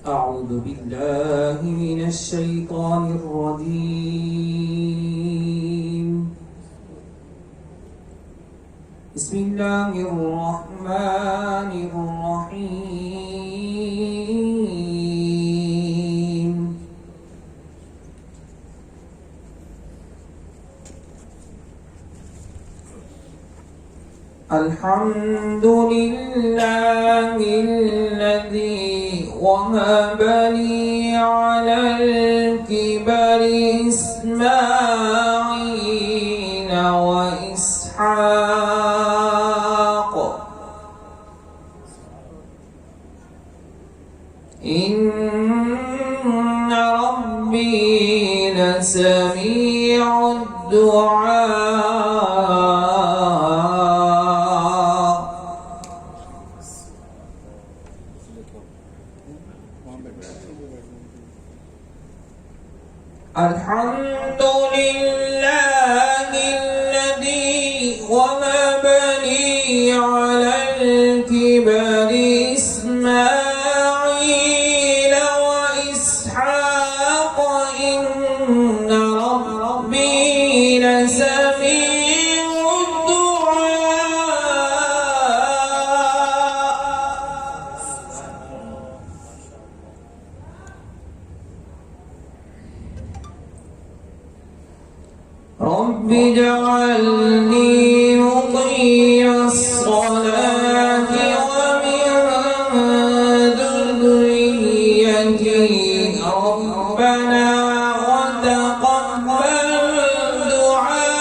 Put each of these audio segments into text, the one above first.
أعوذ بالله من الشيطان الرجيم. بسم الله الرحمن الرحيم. الحمد لله الذي وهب لي على الكبر إسماعيل وإسحاق إن ربي لسميع الدعاء. الحمد لله الذي وهب لي على الكبر إسماعيل وإسحاق إن ربي لسميع رب اجعلني مقيم الصلاة ومن ذريتي ربنا وتقبل دعاء.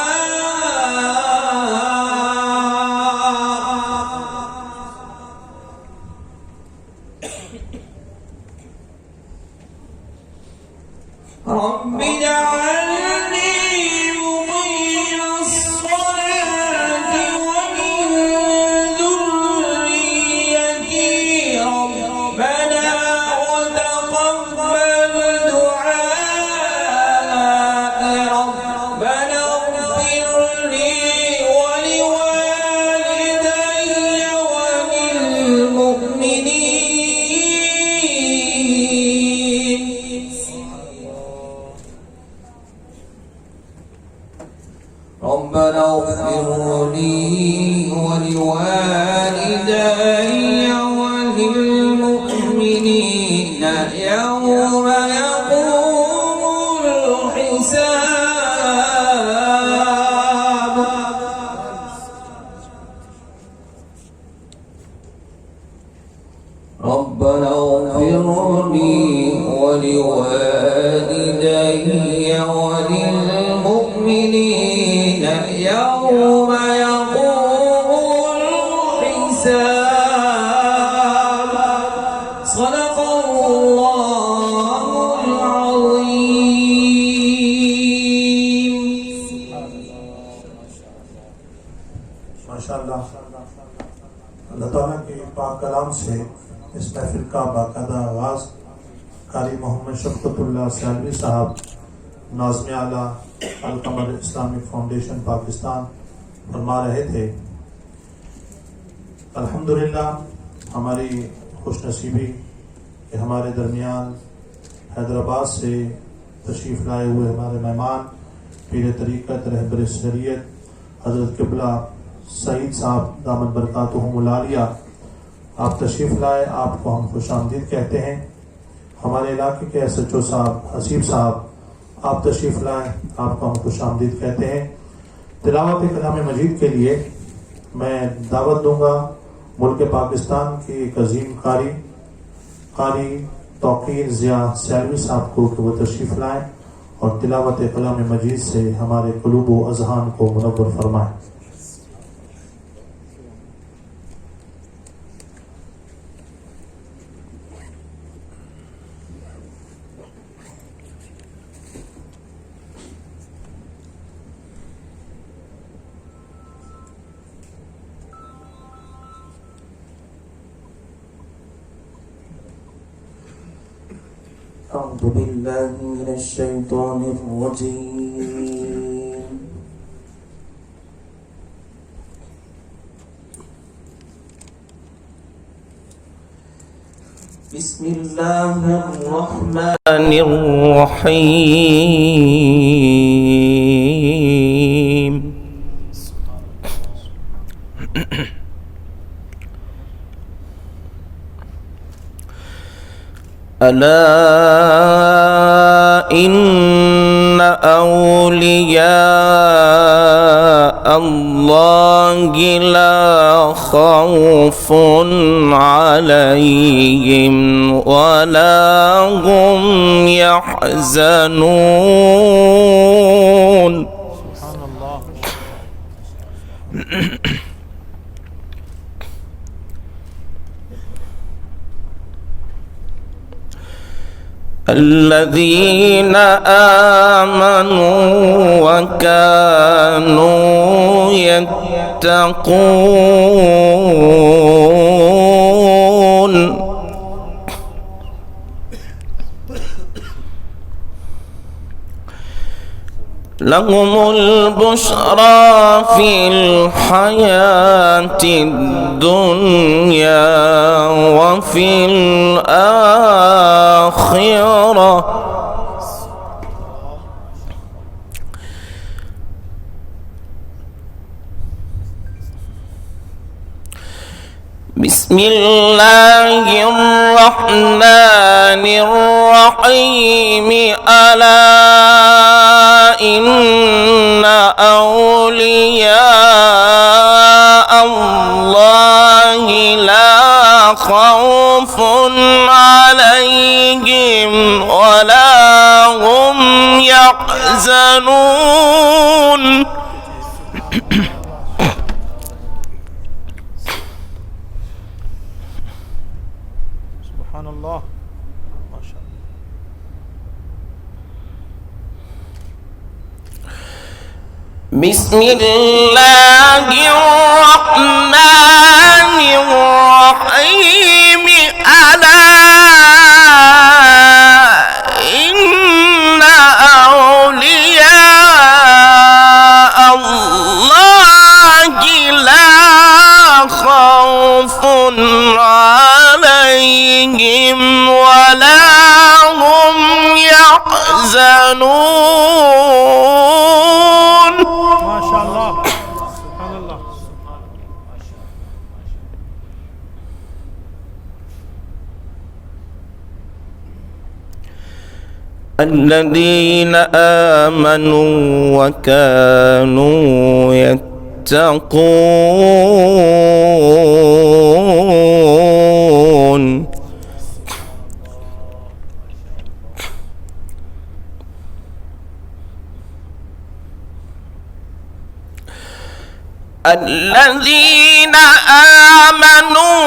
رب اجعلني ربنا اغفر لي ولوالدي وللمؤمنين يوم يقوم الحساب. ربنا اغفر لي ولوالدي وللمؤمنين يوم يقوم الحساب. صدق الله العظيم. ماشاءاللہ اللہ تعالیٰ کے پاک کلام سے اس محفل کا باقاعدہ آغاز قاری محمد شفقت اللہ سیالوی صاحب ناظم اعلیٰ القمر اسلامک فاؤنڈیشن پاکستان فرما رہے تھے. الحمدللہ ہماری خوش نصیبی کہ ہمارے درمیان حیدرآباد سے تشریف لائے ہوئے ہمارے مہمان پیر طریقت رہبر شریعت حضرت قبلہ سعید صاحب دامت برکاتہم العالیہ آپ تشریف لائے. آپ کو ہم خوش آمدید کہتے ہیں. ہمارے علاقے کے ایس ایچ او صاحب حسیب صاحب آپ تشریف لائیں, آپ کو ہم خوش آمدید کہتے ہیں. تلاوت کلام مجید کے لیے میں دعوت دوں گا ملک پاکستان کے ایک عظیم قاری توقیر ضیاء سیالوی صاحب کو کہ وہ تشریف لائیں اور تلاوت کلام مجید سے ہمارے قلوب و اذہان کو منور فرمائیں. أعوذ بالله من الشيطان الرجيم. بسم الله الرحمن الرحيم. ألا إن أولياء الله لا خوف عليهم ولا هم يحزنون. سبحان الله. الذين آمنوا وكانوا يتقون لهم البشرى في الحياة الدنيا وفي الآخرة بسم الله الرحمن الرحيم. ألا إن أولياء الله لا خوف عليهم ولا هم يحزنون. سبحان الله. ما شاء الله. بسم الله الرحمن الرحيم. ألا إن أولياء الله لا خوف عليهم ولا هم يحزنون. ما شاء الله. سبحان الله. الذين آمنوا وكانوا يتقون الذين آمنوا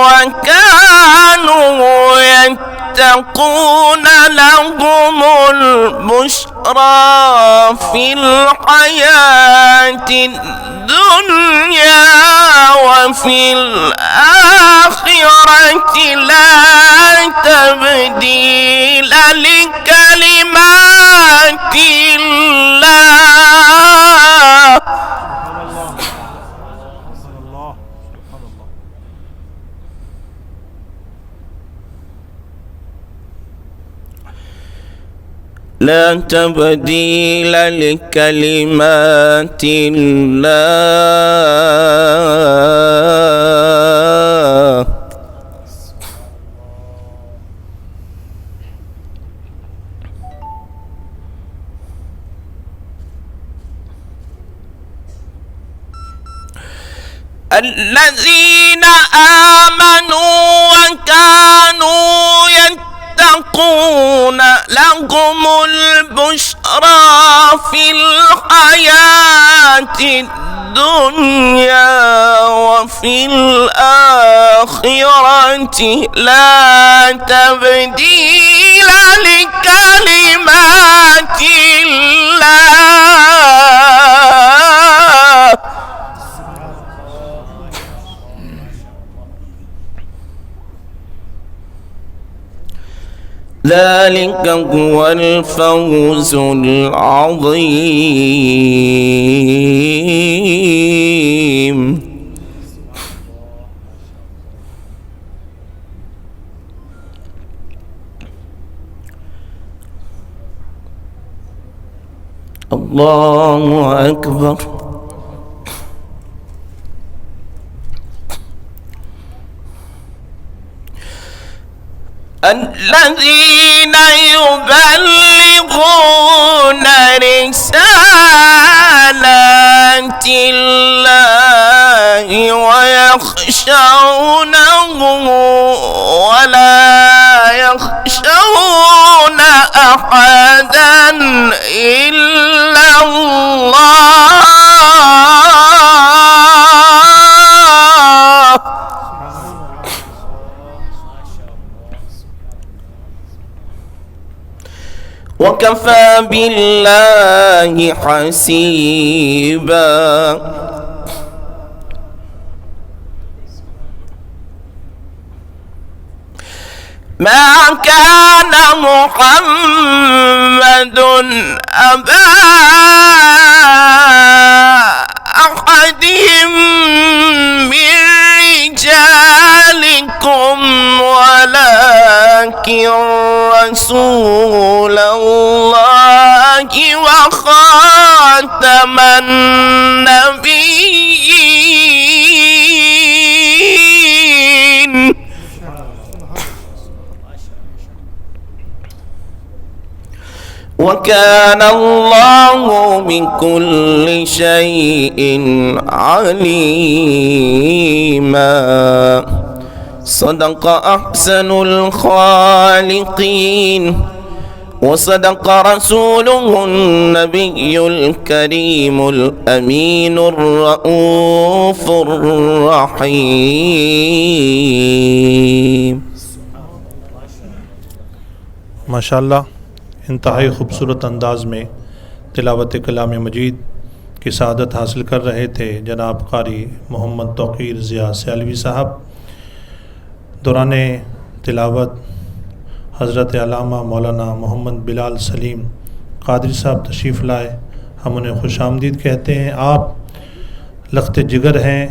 وكانوا يتقون لهم البشرى في الحياة الدنيا وفي الآخرة لا تبديل لكلمات الله. لا تبديل لكلمات الله. الذين آمنوا وكانوا يتقون لهم البشرى في الحياة الدنيا وفي الآخرة لا تبديل لكلمات الله. ذلك هو الفوز العظيم. الله أكبر. الذين يبلغون رسالات الله ويخشونه ولا يخشون أحدا إلا الله. وكفى بالله حسيبا. ما كان محمد أبا أحد من رجالكم ولكن رسول الله وخاتم النبيين. وكان الله بكل شيء عليما. صدق أحسن الخالقين وصدق رسوله النبي الكريم الأمين الرؤوف الرحيم. ماشاءاللہ انتہائی خوبصورت انداز میں تلاوت کلام مجید کی سعادت حاصل کر رہے تھے جناب قاری محمد توقیر ضیاء سیالوی صاحب. دوران تلاوت حضرت علامہ مولانا محمد بلال سلیم قادری صاحب تشریف لائے. ہم انہیں خوش آمدید کہتے ہیں. آپ لخت جگر ہیں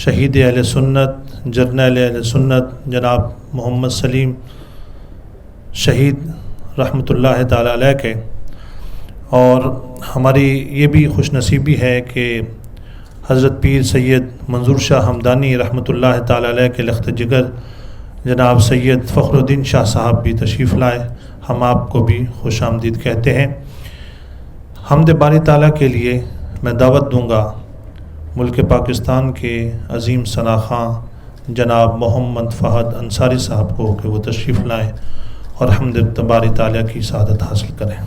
شہید اہل سنت جرنیل اہل سنت جناب محمد سلیم شہید رحمۃ اللہ تعالیٰ علیہ کے. اور ہماری یہ بھی خوش نصیبی ہے کہ حضرت پیر سید منظور شاہ ہمدانی رحمۃ اللہ تعالیٰ علیہ کے لخت جگر جناب سید فخر الدین شاہ صاحب بھی تشریف لائے. ہم آپ کو بھی خوش آمدید کہتے ہیں. حمد باری تعالیٰ کے لیے میں دعوت دوں گا ملک پاکستان کے عظیم ثنا خواں جناب محمد فہد انصاری صاحب کو کہ وہ تشریف لائیں اور حمد باری تعالیٰ کی سعادت حاصل کریں.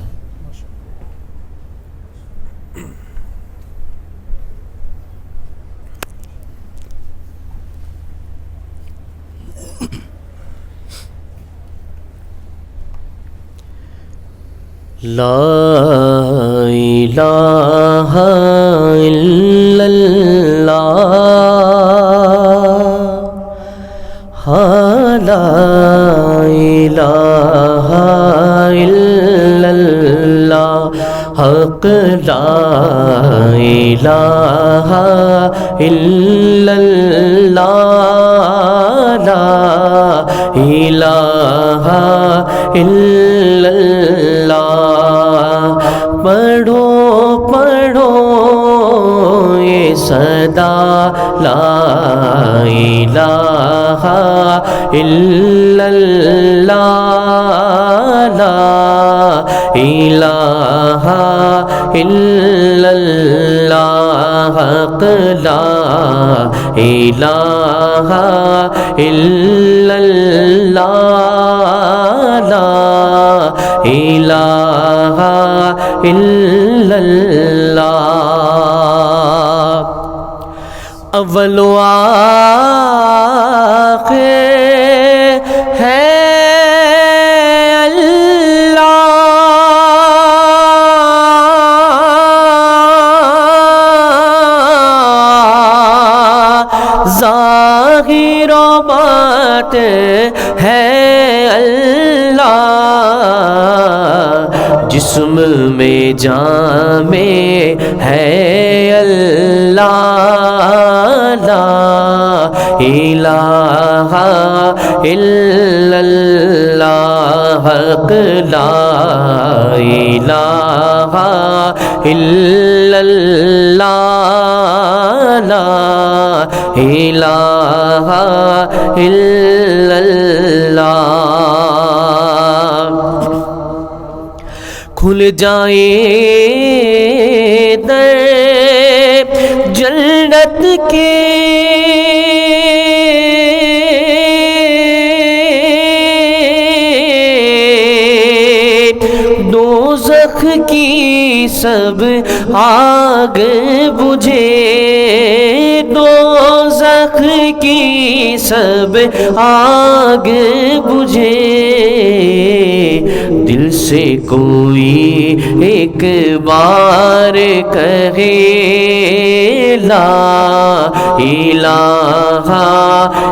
لا الہ الا اللہ لا الہ الا اللہ حق لا الہ الا اللہ لا الہ الا اللہ. پڑھو پڑھو یہ صدا لا الہ الا اللہ لا الہ الا اللہ حق لا الہ الا اللہ لا الہ الا اللہ. اول و آخر ہے اللہ ظاہر و باطن ہے اللہ جسم میں جان میں ہے اللہ لا الہ الا اللہ حق لا الہ الا اللہ لا الہ الا اللہ کھل جائے در جنت کے دوزخ کی سب آگ بجھے دوزخ کی سب آگ بجھے دل سے کوئی ایک بار کہے لا الہ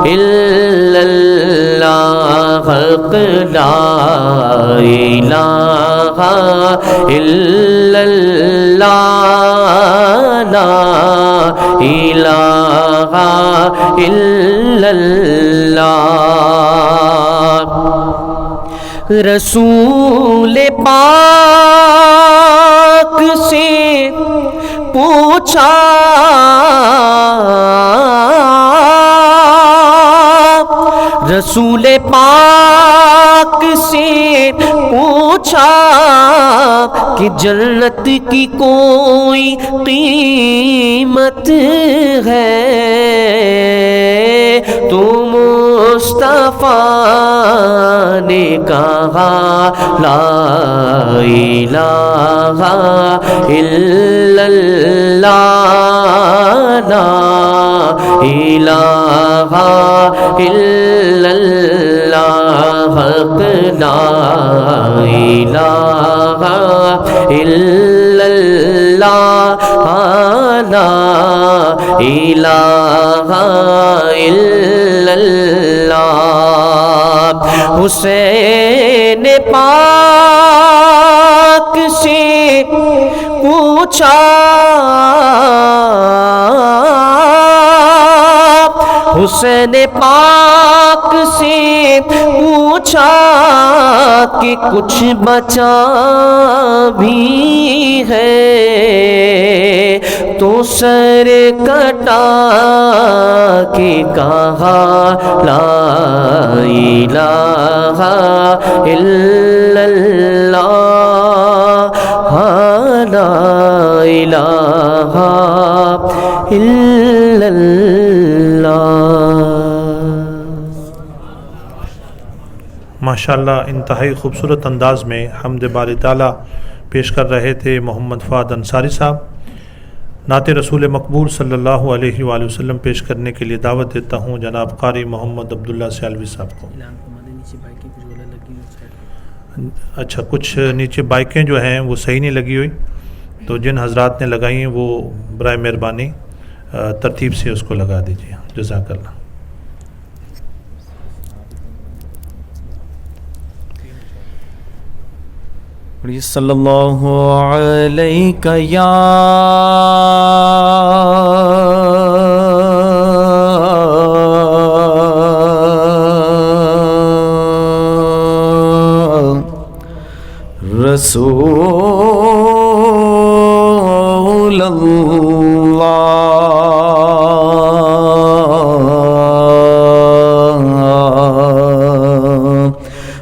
الا اللہ حق لا الہ الا اللہ لا الہ الا اللہ رسول پاک سے پوچھا رسول پاک سے پوچھا کہ جنت کی کوئی قیمت ہے تو مصطفیٰ نے کہا لا الہ الا اللہ لا الہ الا اللہ حق لا الہ الا اللہ لا الہ الا اللہ حسین پاک سے پوچھا حسین پاک سے پوچھا کہ کچھ بچا بھی ہے تو سر کٹا کے کہا لا الہ الا اللہ لا الہ الا اللہ ماشاءاللہ انتہائی خوبصورت انداز میں حمد باری تعالیٰ پیش کر رہے تھے محمد فؤاد انصاری صاحب. نعت رسول مقبول صلی اللہ علیہ وآلہ وسلم پیش کرنے کے لیے دعوت دیتا ہوں جناب قاری محمد عبداللہ سیالوی صاحب کو. اچھا کچھ نیچے بائکیں جو ہیں وہ صحیح نہیں لگی ہوئی تو جن حضرات نے لگائی ہیں وہ برائے مہربانی ترتیب سے اس کو لگا دیجیے. جزاک اللہ. صلی اللہ علیہ یا رسول اللہ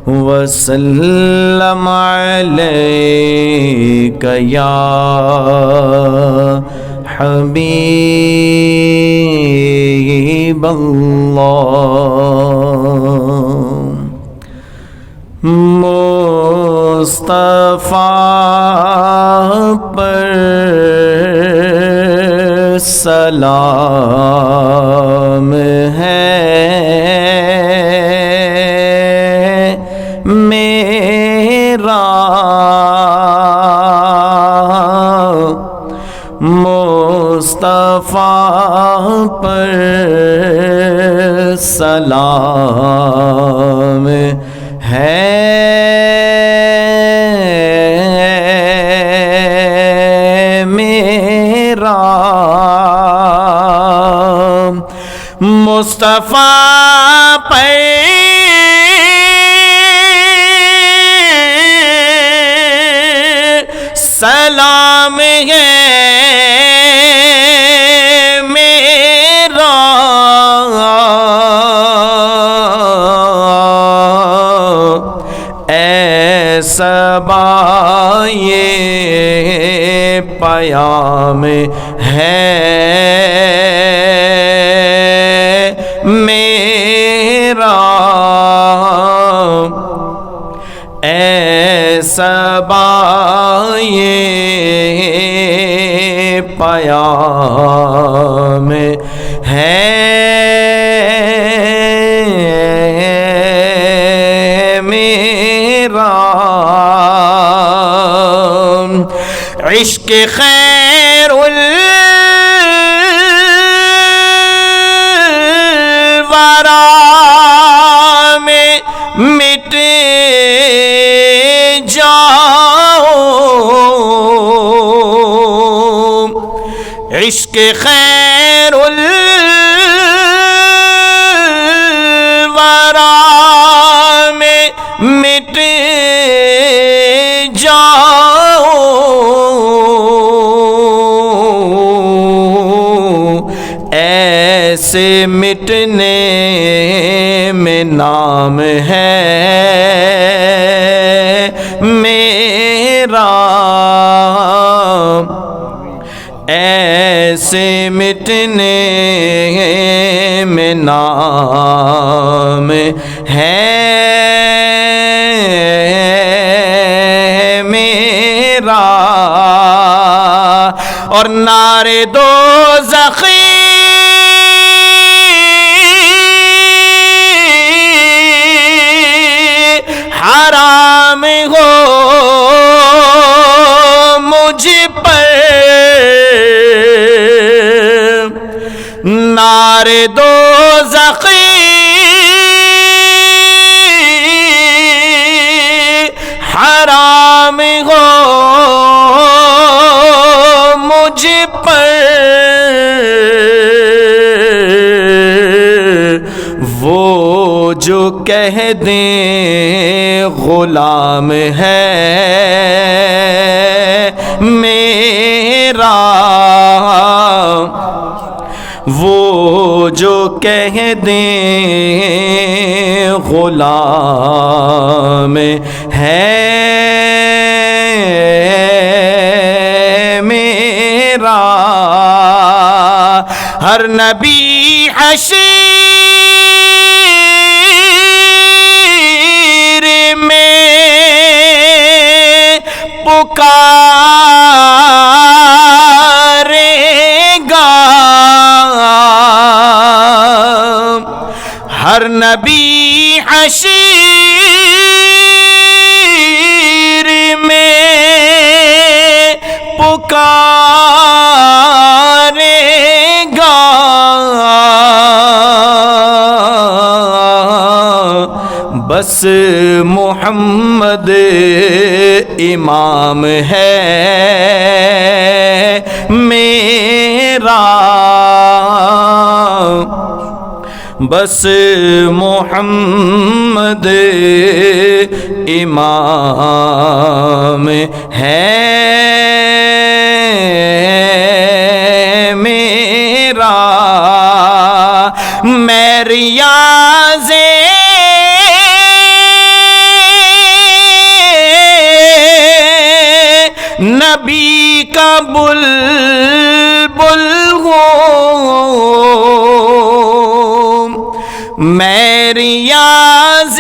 وسلم علیک یا حبیب اللہ مصطفیٰ پر سلام ہے میرا مصطفیٰ پر سلام ہے میرا مصطفیٰ پر سلام ہے میرا اے صبا یہ پیام ہے میرا اے صبا یہ پیام ہے میرا عشق خیر الورا میں مٹ جاؤ عشق خیر الورا میں مٹ جاؤ ایسے مٹنے میں نام ہے میرا ایسے مٹنے میں نام ہے میرا اور نعرے دوزخ حرام ہو مجھ پر نعرے دوزخ حرام ہو مجھ پر وہ جو کہہ دیں غلام ہے میرا وہ جو کہہ دیں غلام ہے میرا ہر نبی حشیر میں پکارے گا ہر نبی حشیر میں پکارے گا بس محمد امام ہے میرا بس محمد امام ہے میرا میں ریاض نبی کا بلبل ہوں میں ریاض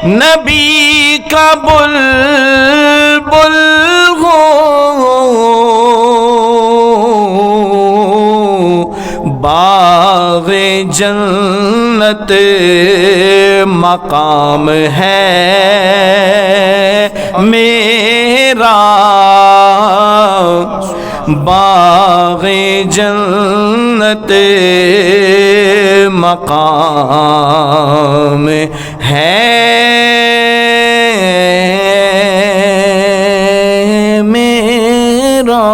نبی کا بلبل ہوں باغ جنت مقام ہے میرا باغ جنت مقام ہے میرا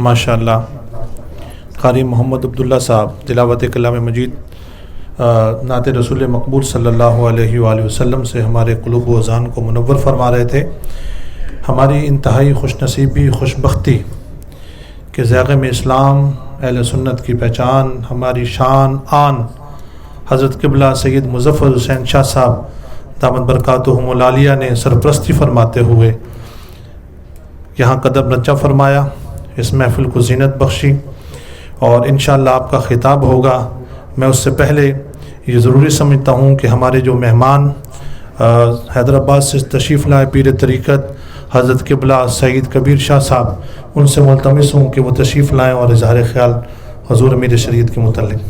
ماشاءاللہ قاری محمد عبداللہ صاحب تلاوت کلام مجید نعت رسول مقبول صلی اللہ علیہ وآلہ وسلم سے ہمارے قلوب و اذان کو منور فرما رہے تھے. ہماری انتہائی خوش نصیبی، خوش بختی کہ ذائقہ میں اسلام، اہل سنت کی پہچان، ہماری شان آن حضرت قبلہ سید مظفر حسین شاہ صاحب دامت برکاتہم العالیہ نے سرپرستی فرماتے ہوئے یہاں قدم رنجہ فرمایا، اس محفل کو زینت بخشی، اور انشاءاللہ آپ کا خطاب ہوگا. میں اس سے پہلے یہ ضروری سمجھتا ہوں کہ ہمارے جو مہمان حیدرآباد سے تشریف لائے پیر طریقت حضرت قبلہ سعید کبیر شاہ صاحب، ان سے ملتمس ہوں کہ وہ تشریف لائیں اور اظہار خیال حضور امیر شریعت کے متعلق.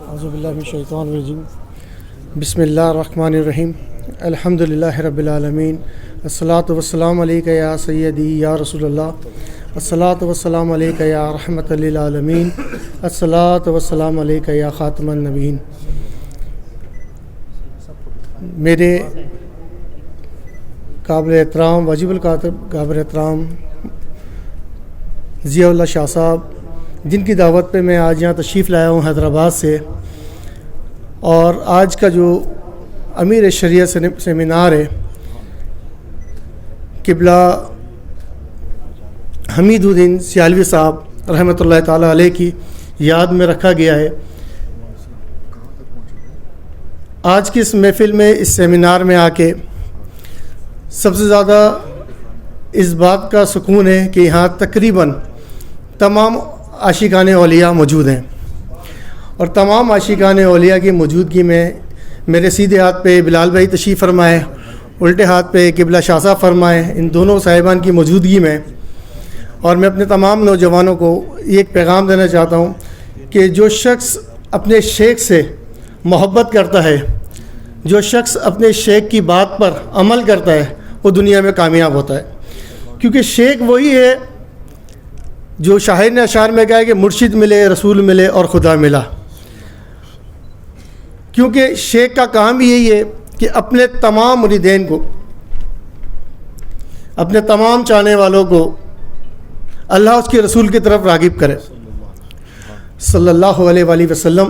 اعوذ باللہ من الشیطان الرجیم. بسم اللہ الرحمن الرحیم. الحمدللہ رب العالمین. الصلاۃ والسلام علیک یا سیدی یا رسول اللہ. الصلاۃ والسلام علیک یا رحمۃ للعالمین. الصلاۃ والسلام علیک یا خاتم النبیین. میرے قابل احترام واجب الکاتب قابل احترام ضیاء اللہ شاہ صاحب، جن کی دعوت پہ میں آج یہاں تشریف لایا ہوں حیدرآباد سے، اور آج کا جو امیر شریعت سیمینار ہے قبلہ حمید الدین سیالوی صاحب رحمۃ اللہ تعالیٰ علیہ کی یاد میں رکھا گیا ہے. آج کی اس محفل میں، اس سیمینار میں آ کے سب سے زیادہ اس بات کا سکون ہے کہ یہاں تقریباً تمام عاشقان اولیاء موجود ہیں، اور تمام عاشقان اولیاء کی موجودگی میں میرے سیدھے ہاتھ پہ بلال بھائی تشریف فرمائے، الٹے ہاتھ پہ قبلہ شاہ صاحب فرمائے، ان دونوں صاحبان کی موجودگی میں. اور میں اپنے تمام نوجوانوں کو یہ ایک پیغام دینا چاہتا ہوں کہ جو شخص اپنے شیخ سے محبت کرتا ہے، جو شخص اپنے شیخ کی بات پر عمل کرتا ہے، وہ دنیا میں کامیاب ہوتا ہے. کیونکہ شیخ وہی ہے جو شاعر نے اشعار میں کہا ہے کہ مرشد ملے، رسول ملے اور خدا ملا. کیونکہ شیخ کا کام یہی ہے کہ اپنے تمام مریدین کو، اپنے تمام چاہنے والوں کو اللہ اس کے رسول کی طرف راغب کرے صلی اللہ علیہ وآلہ وسلم.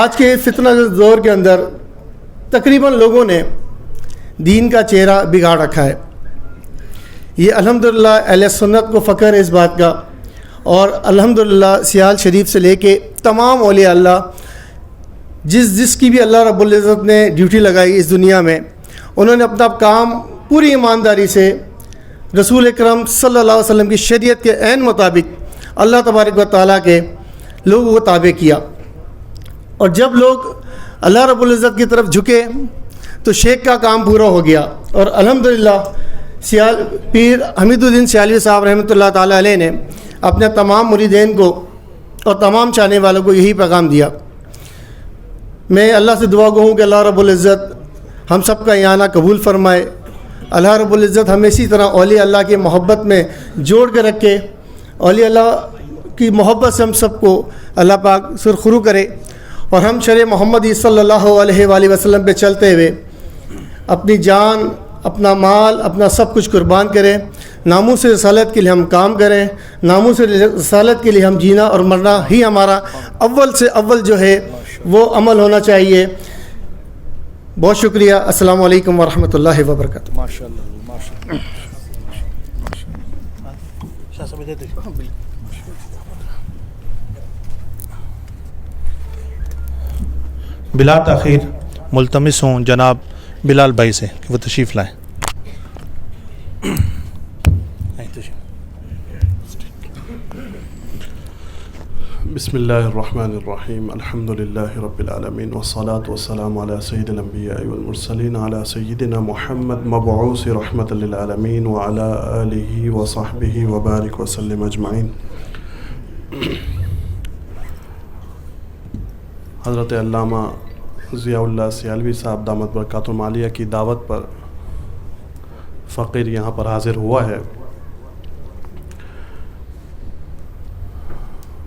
آج کے فتنہ دور کے اندر تقریباً لوگوں نے دین کا چہرہ بگاڑ رکھا ہے. یہ الحمدللہ اہل سنت کو فخر ہے اس بات کا، اور الحمدللہ سیال شریف سے لے کے تمام اولیاء اللہ جس کی بھی اللہ رب العزت نے ڈیوٹی لگائی اس دنیا میں، انہوں نے اپنا کام پوری ایمانداری سے رسول اکرم صلی اللہ علیہ وسلم کی شریعت کے عین مطابق اللہ تبارک و تعالیٰ کے لوگوں کو تابع کیا. اور جب لوگ اللہ رب العزت کی طرف جھکے تو شیخ کا کام پورا ہو گیا. اور الحمدللہ پیر حمید الدین سیالوی صاحب رحمۃ اللہ تعالیٰ علیہ نے اپنے تمام مریدین کو اور تمام چاہنے والوں کو یہی پیغام دیا. میں اللہ سے دعا گو ہوں کہ اللہ رب العزت ہم سب کا اعانہ قبول فرمائے. اللہ رب العزت ہمیں اسی طرح اولیاء اللہ کی محبت میں جوڑ کے رکھے. اولیاء اللہ کی محبت سے ہم سب کو اللہ پاک سرخرو کرے، اور ہم شرع محمدی صلی اللہ علیہ وآلہ وسلم پہ چلتے ہوئے اپنی جان، اپنا مال، اپنا سب کچھ قربان کریں. ناموس رسالت کے لیے ہم کام کریں، ناموس رسالت کے لیے ہم جینا اور مرنا ہی ہمارا اول سے اول جو ہے وہ عمل ہونا چاہیے. بہت شکریہ. السلام علیکم ورحمۃ اللہ وبرکاتہ. بلا تاخیر ملتمس ہوں جناب بلال بھائی سے کہ وہ تشریف لائیں. بسم اللہ الرحمن الرحیم. الحمد للہ رب العالمین والصلاة والسلام علی سید الانبیاء والمرسلین علی سیدنا محمد مبعوث رحمت للعالمین وعلی آلہ وصحبہ وبارک وسلم اجمعین. حضرت علامہ ضیاء اللہ سیالوی صاحب دامت برکاتہم العالیہ کی دعوت پر فقیر یہاں پر حاضر ہوا ہے،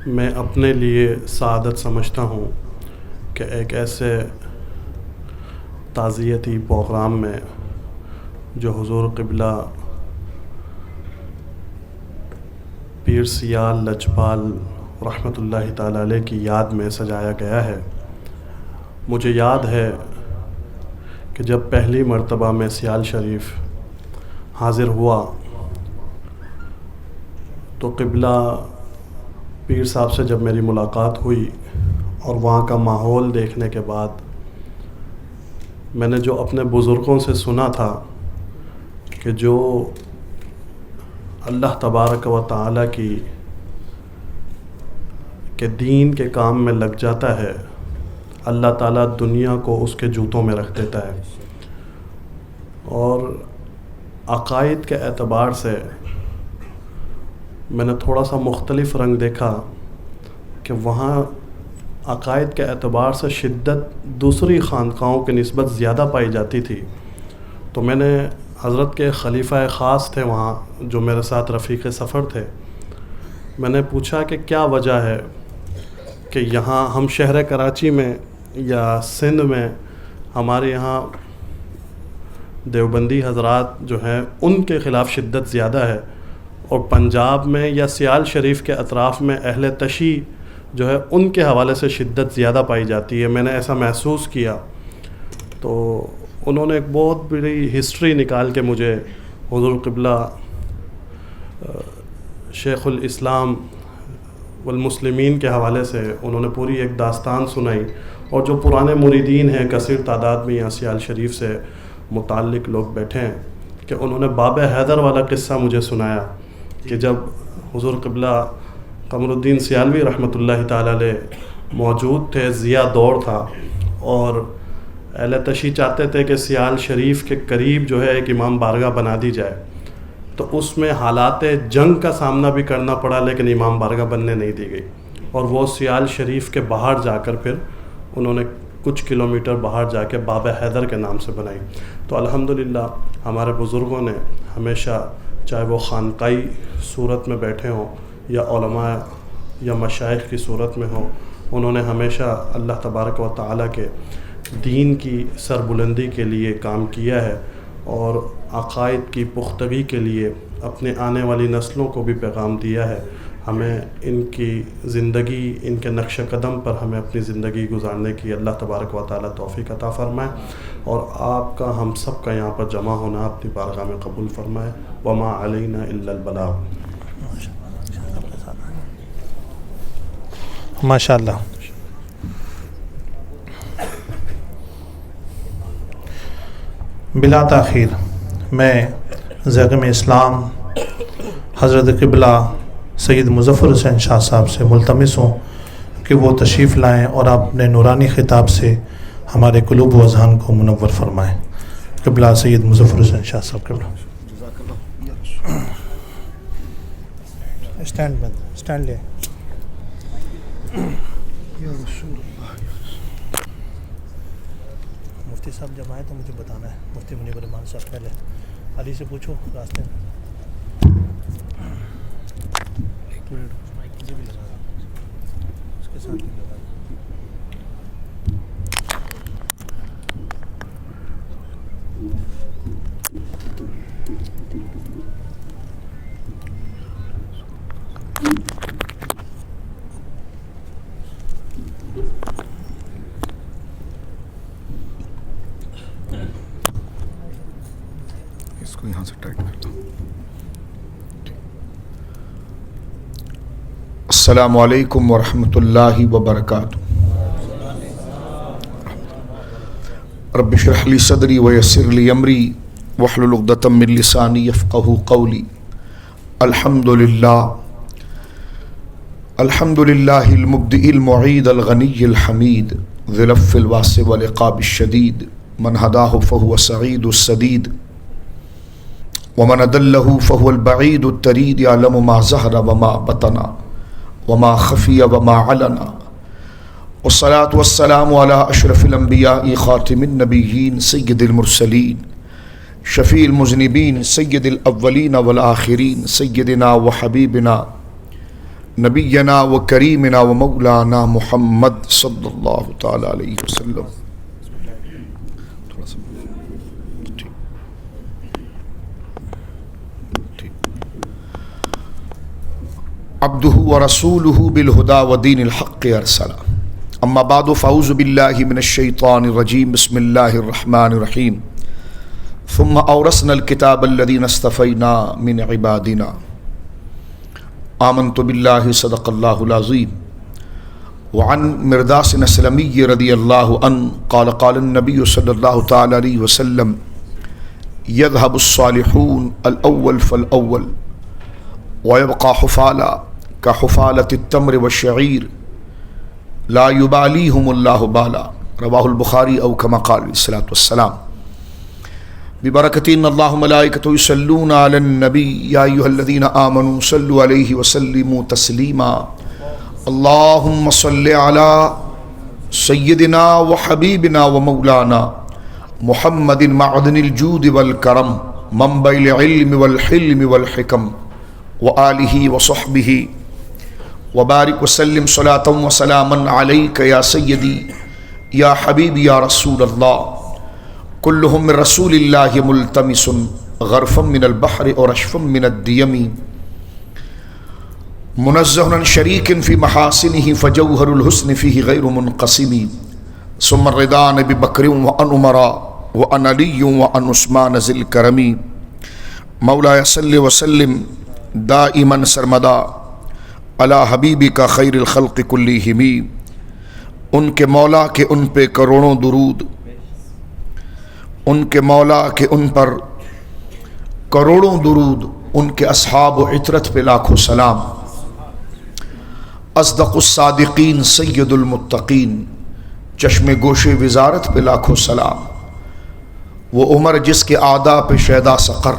میں اپنے لیے سعادت سمجھتا ہوں کہ ایک ایسے تعزیتی پروگرام میں جو حضور قبلہ پیر سیال لجپال رحمۃ اللہ تعالی علیہ کی یاد میں سجایا گیا ہے۔ مجھے یاد ہے کہ جب پہلی مرتبہ میں سیال شریف حاضر ہوا تو قبلہ پیر صاحب سے جب میری ملاقات ہوئی اور وہاں کا ماحول دیکھنے کے بعد میں نے جو اپنے بزرگوں سے سنا تھا کہ جو اللہ تبارک و تعالیٰ کے دین کے کام میں لگ جاتا ہے، اللہ تعالیٰ دنیا کو اس کے جوتوں میں رکھ دیتا ہے۔ اور عقائد کے اعتبار سے میں نے تھوڑا سا مختلف رنگ دیکھا کہ وہاں عقائد کے اعتبار سے شدت دوسری خانقاہوں کی نسبت زیادہ پائی جاتی تھی۔ تو میں نے حضرت کے خلیفہ خاص تھے وہاں جو میرے ساتھ رفیق سفر تھے، میں نے پوچھا کہ کیا وجہ ہے کہ یہاں ہم شہر کراچی میں یا سندھ میں ہمارے یہاں دیوبندی حضرات جو ہیں ان کے خلاف شدت زیادہ ہے، اور پنجاب میں یا سیال شریف کے اطراف میں اہل تشیع جو ہے ان کے حوالے سے شدت زیادہ پائی جاتی ہے۔ میں نے ایسا محسوس کیا۔ تو انہوں نے ایک بہت بڑی ہسٹری نکال کے مجھے حضور قبلہ شیخ الاسلام والمسلمین کے حوالے سے انہوں نے پوری ایک داستان سنائی، اور جو پرانے مریدین ہیں کثیر تعداد میں یہاں سیال شریف سے متعلق لوگ بیٹھے ہیں کہ انہوں نے باب حیدر والا قصہ مجھے سنایا کہ جب حضور قبلہ قمر الدین سیالوی رحمۃ اللہ تعالی علیہ موجود تھے، ضیاء دور تھا، اور اہل تشیع چاہتے تھے کہ سیال شریف کے قریب جو ہے ایک امام بارگاہ بنا دی جائے، تو اس میں حالات جنگ کا سامنا بھی کرنا پڑا، لیکن امام بارگاہ بننے نہیں دی گئی، اور وہ سیال شریف کے باہر جا کر پھر انہوں نے کچھ کلومیٹر باہر جا کے باب حیدر کے نام سے بنائی۔ تو الحمدللہ ہمارے بزرگوں نے ہمیشہ، چاہے وہ خانقائی صورت میں بیٹھے ہوں یا علماء یا مشائخ کی صورت میں ہوں، انہوں نے ہمیشہ اللہ تبارک و تعالیٰ کے دین کی سربلندی کے لیے کام کیا ہے، اور عقائد کی پختگی کے لیے اپنے آنے والی نسلوں کو بھی پیغام دیا ہے۔ ہمیں ان کی زندگی، ان کے نقش قدم پر ہمیں اپنی زندگی گزارنے کی اللہ تبارک و تعالیٰ توفیق عطا فرمائے، اور آپ کا، ہم سب کا یہاں پر جمع ہونا اپنی بارگاہ میں قبول فرمائے۔ وما علینا الا البلاغ۔ ماشاء اللہ۔ بلا تاخیر میں زیغم اسلام حضرت قبلہ سید مظفر حسین شاہ صاحب سے ملتمس ہوں کہ وہ تشریف لائیں اور اپنے نورانی خطاب سے ہمارے قلوب و اذہان کو منور فرمائیں۔ قبلہ سید مظفر حسین شاہ صاحب۔ قبلہ اسٹینڈ لے۔ مفتی صاحب جب آئیں تو مجھے بتانا ہے، مفتی منیب الرحمان صاحب پہلے علی سے پوچھو راستے میں۔ ایک منٹ مجھے بھی لگا اس کے ساتھ بھی لگا۔ اس کو یہاں سے ٹائٹ کرتا ہوں۔ السلام علیکم ورحمۃ اللہ وبرکاتہ۔ رب اشرح لی صدری ویسر لی امری واحلل عقدۃ من لسانی یفقہوا قولی۔ الحمد للہ المبدئ المعید الغنی الحمید ذی العفو الواسع والعقاب الشدید من ہداہ فہو السعید السدید ومن أضله فهو البعيد التريد يعلم ما ظهر وما بطن وما خفي وما علن والصلاة والسلام على أشرف الأنبياء خاتم النبيين سيد المرسلين شفیع المذنبین سید الاولین والآخرین سیدنا و حبیبنا نبینا و کریمنا و مولانا محمد صلی اللہ تعالی علیہ وسلم. عبدہ ورسولہ بالہدی ودین الحق ارسلہ. اما بعد فاعوذ باللہ من الشیطان الرجیم. بسم اللہ الرحمن الرحیم. ثم اورثنا الكتاب الذین اصطفینا من عبادنا. آمنت باللہ صدق اللہ العظیم. وعن مرداس اسلمی رضی اللہ عنہ قال قال النبی صلی اللہ تعالی علیہ وسلم یذهب الصالحون الاول فالاول ويبقى حفالا كحفالة التمر والشعير لا يباليهم الله بالا. رواه البخاری او كما قال علیہ الصلوۃ والسلام. ببرکۃ ان اللہ ملائکۃ یصلون علی النبی یا ایھا الذین آمنوا صلوا علیہ وسلموا تسلیما. اللهم صل علی سیدنا وحبیبنا ومولانا محمد معدن الجود والکرم منبع العلم والحلم والحکم وآلہ وصحبہ وبارک وسلم صلاۃ وسلاما علیک یا سیدی یا حبیبی یا رسول اللہ. کلہم من رسول اللہ ملتمس غرفا من البحر ورشفا من الدیم منزہ عن شریک فی محاسنہ فجوہر الحسن فیہ غیر منقسم. ثم الرضا عن ابی بکر وعن عمر وعن علی وعن عثمان ذی الکرم. مولایا صلی وسلم دائما سرمدا علی حبیبک خیر الخلق کلہم. ان کے مولا کے ان پہ کروڑوں درود، ان کے مولا کے ان پر کروڑوں درود، ان کے اصحاب و عطرت پہ لاکھوں سلام. اصدق الصادقین سید المتقین چشم گوش وزارت پہ لاکھوں سلام. وہ عمر جس کے اعدا پہ شیدا سقر،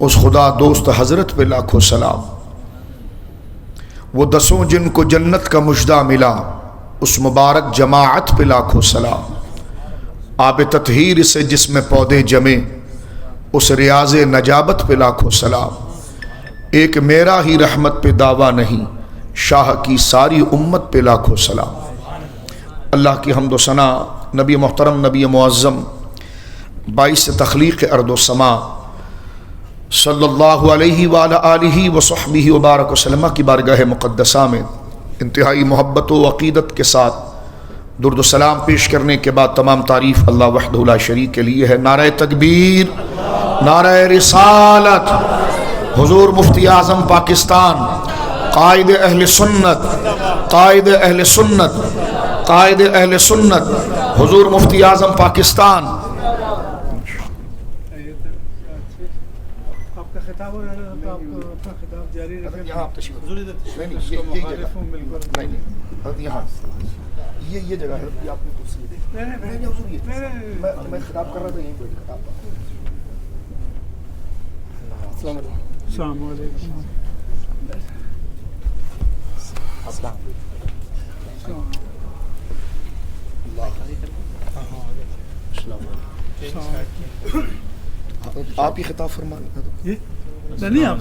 اس خدا دوست حضرت پہ لاکھوں سلام. وہ دسوں جن کو جنت کا مژدہ ملا، اس مبارک جماعت پہ لاکھوں سلام. آب تطہیر سے جس میں پودے جمے، اس ریاض نجابت پہ لاکھوں سلام. ایک میرا ہی رحمت پہ دعویٰ نہیں، شاہ کی ساری امت پہ لاکھوں سلام. اللہ کی حمد و ثنا نبی محترم، نبی معظم، باعث تخلیق ارض و سما صلی اللہ علیہ وآلہ آلہ وصحبہ وبارک وسلم کی بارگاہ مقدسہ میں انتہائی محبت و عقیدت کے ساتھ درود و سلام پیش کرنے کے بعد تمام تعریف اللہ وحدہ لا شریک کے لیے ہے. نعرہ تکبیر، نعرہ رسالت. حضور مفتی اعظم پاکستان، قائد اہل سنت، قائد اہل سنت، قائد اہل سنت، حضور مفتی اعظم پاکستان. یہ جگہ ہے، یہ آپ نے کرسی دے. میں خطاب کر رہا تھا، یہیں بیٹھ کر آپ. السلام علیکم. السلام علیکم. آپ ہی خطاب فرمانے. نہیں، آپ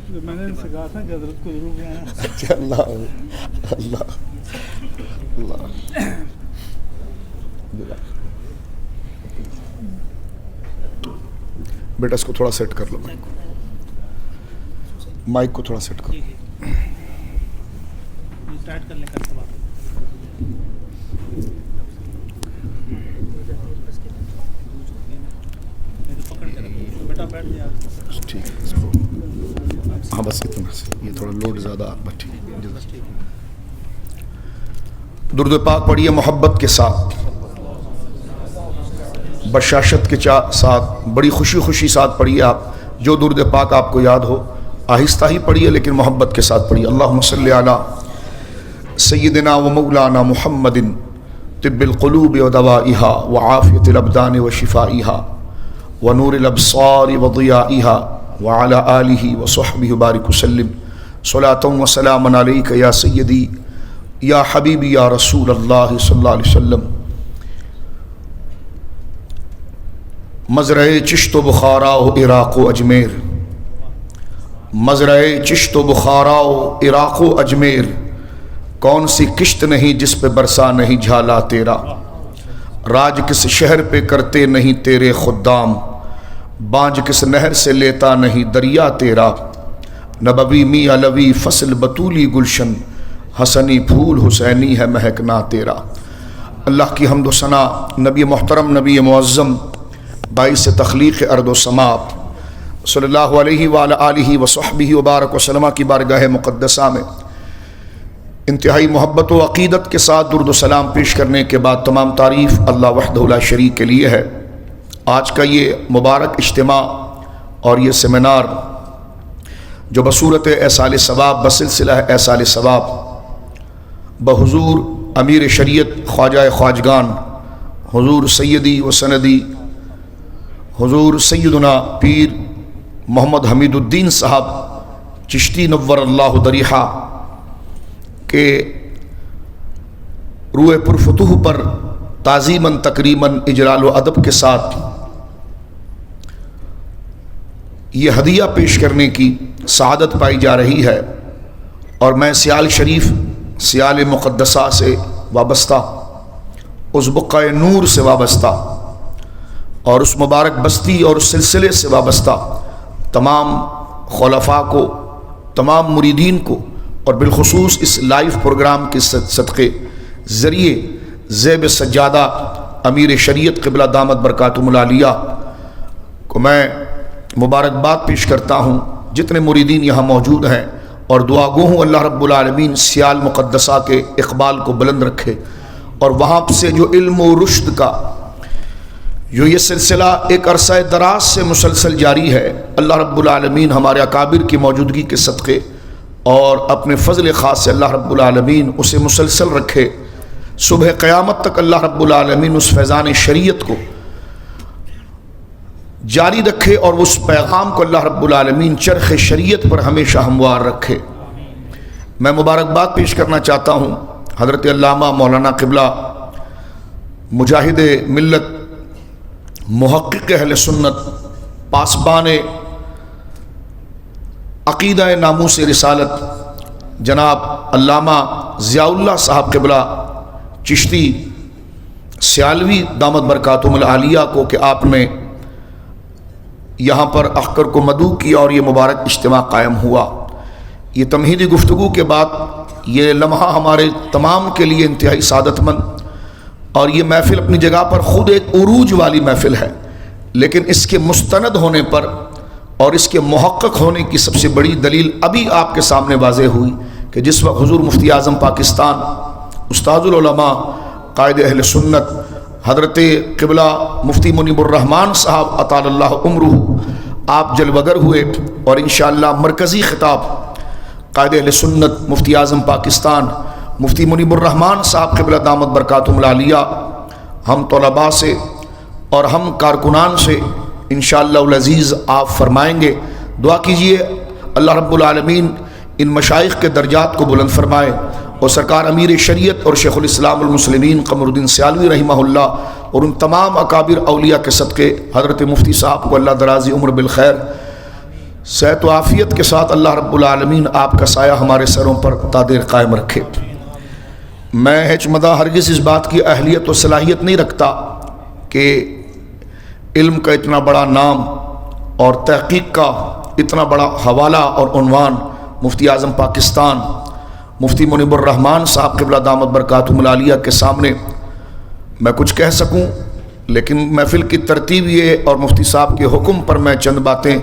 میں نے ان سے کہا تھا کہ حضرت کو ضرور آنا. اچھا، اللہ اللہ اللہ. بیٹا اس کو تھوڑا سیٹ کر لو، مائک کو تھوڑا سیٹ کر لو. ٹھیک ہے، ہاں بس اتنا سے، یہ تھوڑا لوڈ زیادہ. بس ٹھیک ہے. درود پاک پڑھیے محبت کے ساتھ، بشاشت کے ساتھ، بڑی خوشی خوشی ساتھ پڑھیے. آپ جو درود پاک آپ کو یاد ہو آہستہ ہی پڑھیے، لیکن محبت کے ساتھ پڑھیے. اللہم صلی علی سیدنا و مولانا محمد طب القلوب و دوائہا و عافیت الابدان و شفائہا و نور الابصار و ضیائہا وعلی آلہ و صحبہ بارک وسلم. صلاۃ و سلام علیک یا سیدی یا حبیبی یا رسول اللہ صلی اللہ علیہ وسلم. مزرعِ چشت و بخارا و عراق و اجمیر، مزرعِ چشت و بخارا و عراق و اجمیر، کون سی کشت نہیں جس پہ برسا نہیں جھالا تیرا، راج کس شہر پہ کرتے نہیں تیرے خدام، بانج کس نہر سے لیتا نہیں دریا تیرا، نبوی می علوی فصل بطولی گلشن، حسنی پھول حسینی ہے مہکنا تیرا۔ اللہ کی حمد و ثنا نبی محترم، نبی معظم، باعث تخلیق ارض و سماء صلی اللہ علیہ وآلہ آلہ وصحبہ وبارک وسلم کی بارگاہ مقدسہ میں انتہائی محبت و عقیدت کے ساتھ درود و سلام پیش کرنے کے بعد تمام تعریف اللہ وحدہ لا شریک کے لیے ہے۔ آج کا یہ مبارک اجتماع اور یہ سیمینار جو بصورت ایصال ثواب بسلسلہ ایصال ثواب بحضور امیر شریعت خواجہ خواجگان حضور سیدی و سندی حضور سیدنا پیر محمد حمید الدین صاحب چشتی نور اللہ ضریحہ کے روح پرفتوح پر تعظیماً تکریماً اجلال و ادب کے ساتھ یہ ہدیہ پیش کرنے کی سعادت پائی جا رہی ہے، اور میں سیال شریف سیال مقدسہ سے وابستہ، اس بقعہ نور سے وابستہ اور اس مبارک بستی اور اس سلسلے سے وابستہ تمام خلفاء کو، تمام مریدین کو، اور بالخصوص اس لائیو پروگرام کے صدقے ذریعے زیب سجادہ امیر شریعت قبلہ دامت برکاتہم العالیہ کو میں مبارکباد پیش کرتا ہوں۔ جتنے مریدین یہاں موجود ہیں، اور دعا گو ہوں اللہ رب العالمین سیال مقدسہ کے اقبال کو بلند رکھے، اور وہاں سے جو علم و رشد کا جو یہ سلسلہ ایک عرصہ دراز سے مسلسل جاری ہے، اللہ رب العالمین ہمارے اکابر کی موجودگی کے صدقے اور اپنے فضل خاص سے اللہ رب العالمین اسے مسلسل رکھے، صبح قیامت تک اللہ رب العالمین اس فیضان شریعت کو جاری رکھے، اور اس پیغام کو اللہ رب العالمین چرخ شریعت پر ہمیشہ ہموار رکھے۔ میں مبارکباد پیش کرنا چاہتا ہوں حضرت علامہ مولانا قبلہ مجاہد ملت، محقق اہل سنت، پاسبان عقیدہ ناموس رسالت جناب علامہ ضیاء اللہ صاحب قبلہ چشتی سیالوی دامت برکاتہم العالیہ کو کہ آپ نے یہاں پر اخکر کو مدعو کیا اور یہ مبارک اجتماع قائم ہوا۔ یہ تمہیدی گفتگو کے بعد یہ لمحہ ہمارے تمام کے لیے انتہائی سعادت مند، اور یہ محفل اپنی جگہ پر خود ایک عروج والی محفل ہے، لیکن اس کے مستند ہونے پر اور اس کے محقق ہونے کی سب سے بڑی دلیل ابھی آپ کے سامنے واضح ہوئی کہ جس وقت حضور مفتی اعظم پاکستان، استاذ العلماء، قائد اہل سنت حضرت قبلہ مفتی منیب الرحمان صاحب اطال اللہ عمرہ آپ جلوگر ہوئے، اور انشاءاللہ مرکزی خطاب قائد اہل سنت مفتی اعظم پاکستان مفتی منیب الرحمان صاحب قبلہ دامت برکاتہم العالیہ ہم طلباء سے اور ہم کارکنان سے انشاءاللہ العزیز آپ فرمائیں گے۔ دعا کیجئے اللہ رب العالمین ان مشائخ کے درجات کو بلند فرمائے، اور سرکار امیر شریعت اور شیخ الاسلام المسلمین قمر الدین سیالوی رحمہ اللہ اور ان تمام اکابر اولیاء کے صدقے حضرت مفتی صاحب کو اللہ درازی عمر بالخیر، صحت و عافیت کے ساتھ اللہ رب العالمین آپ کا سایہ ہمارے سروں پر تا دیر قائم رکھے۔ میں ہچمدہ ہرگز اس بات کی اہلیت و صلاحیت نہیں رکھتا کہ علم کا اتنا بڑا نام اور تحقیق کا اتنا بڑا حوالہ اور عنوان مفتی اعظم پاکستان مفتی منیب الرحمان صاحب قبلہ دامت برکاتہم العالیہ کے سامنے میں کچھ کہہ سکوں، لیکن محفل کی ترتیب یہ اور مفتی صاحب کے حکم پر میں چند باتیں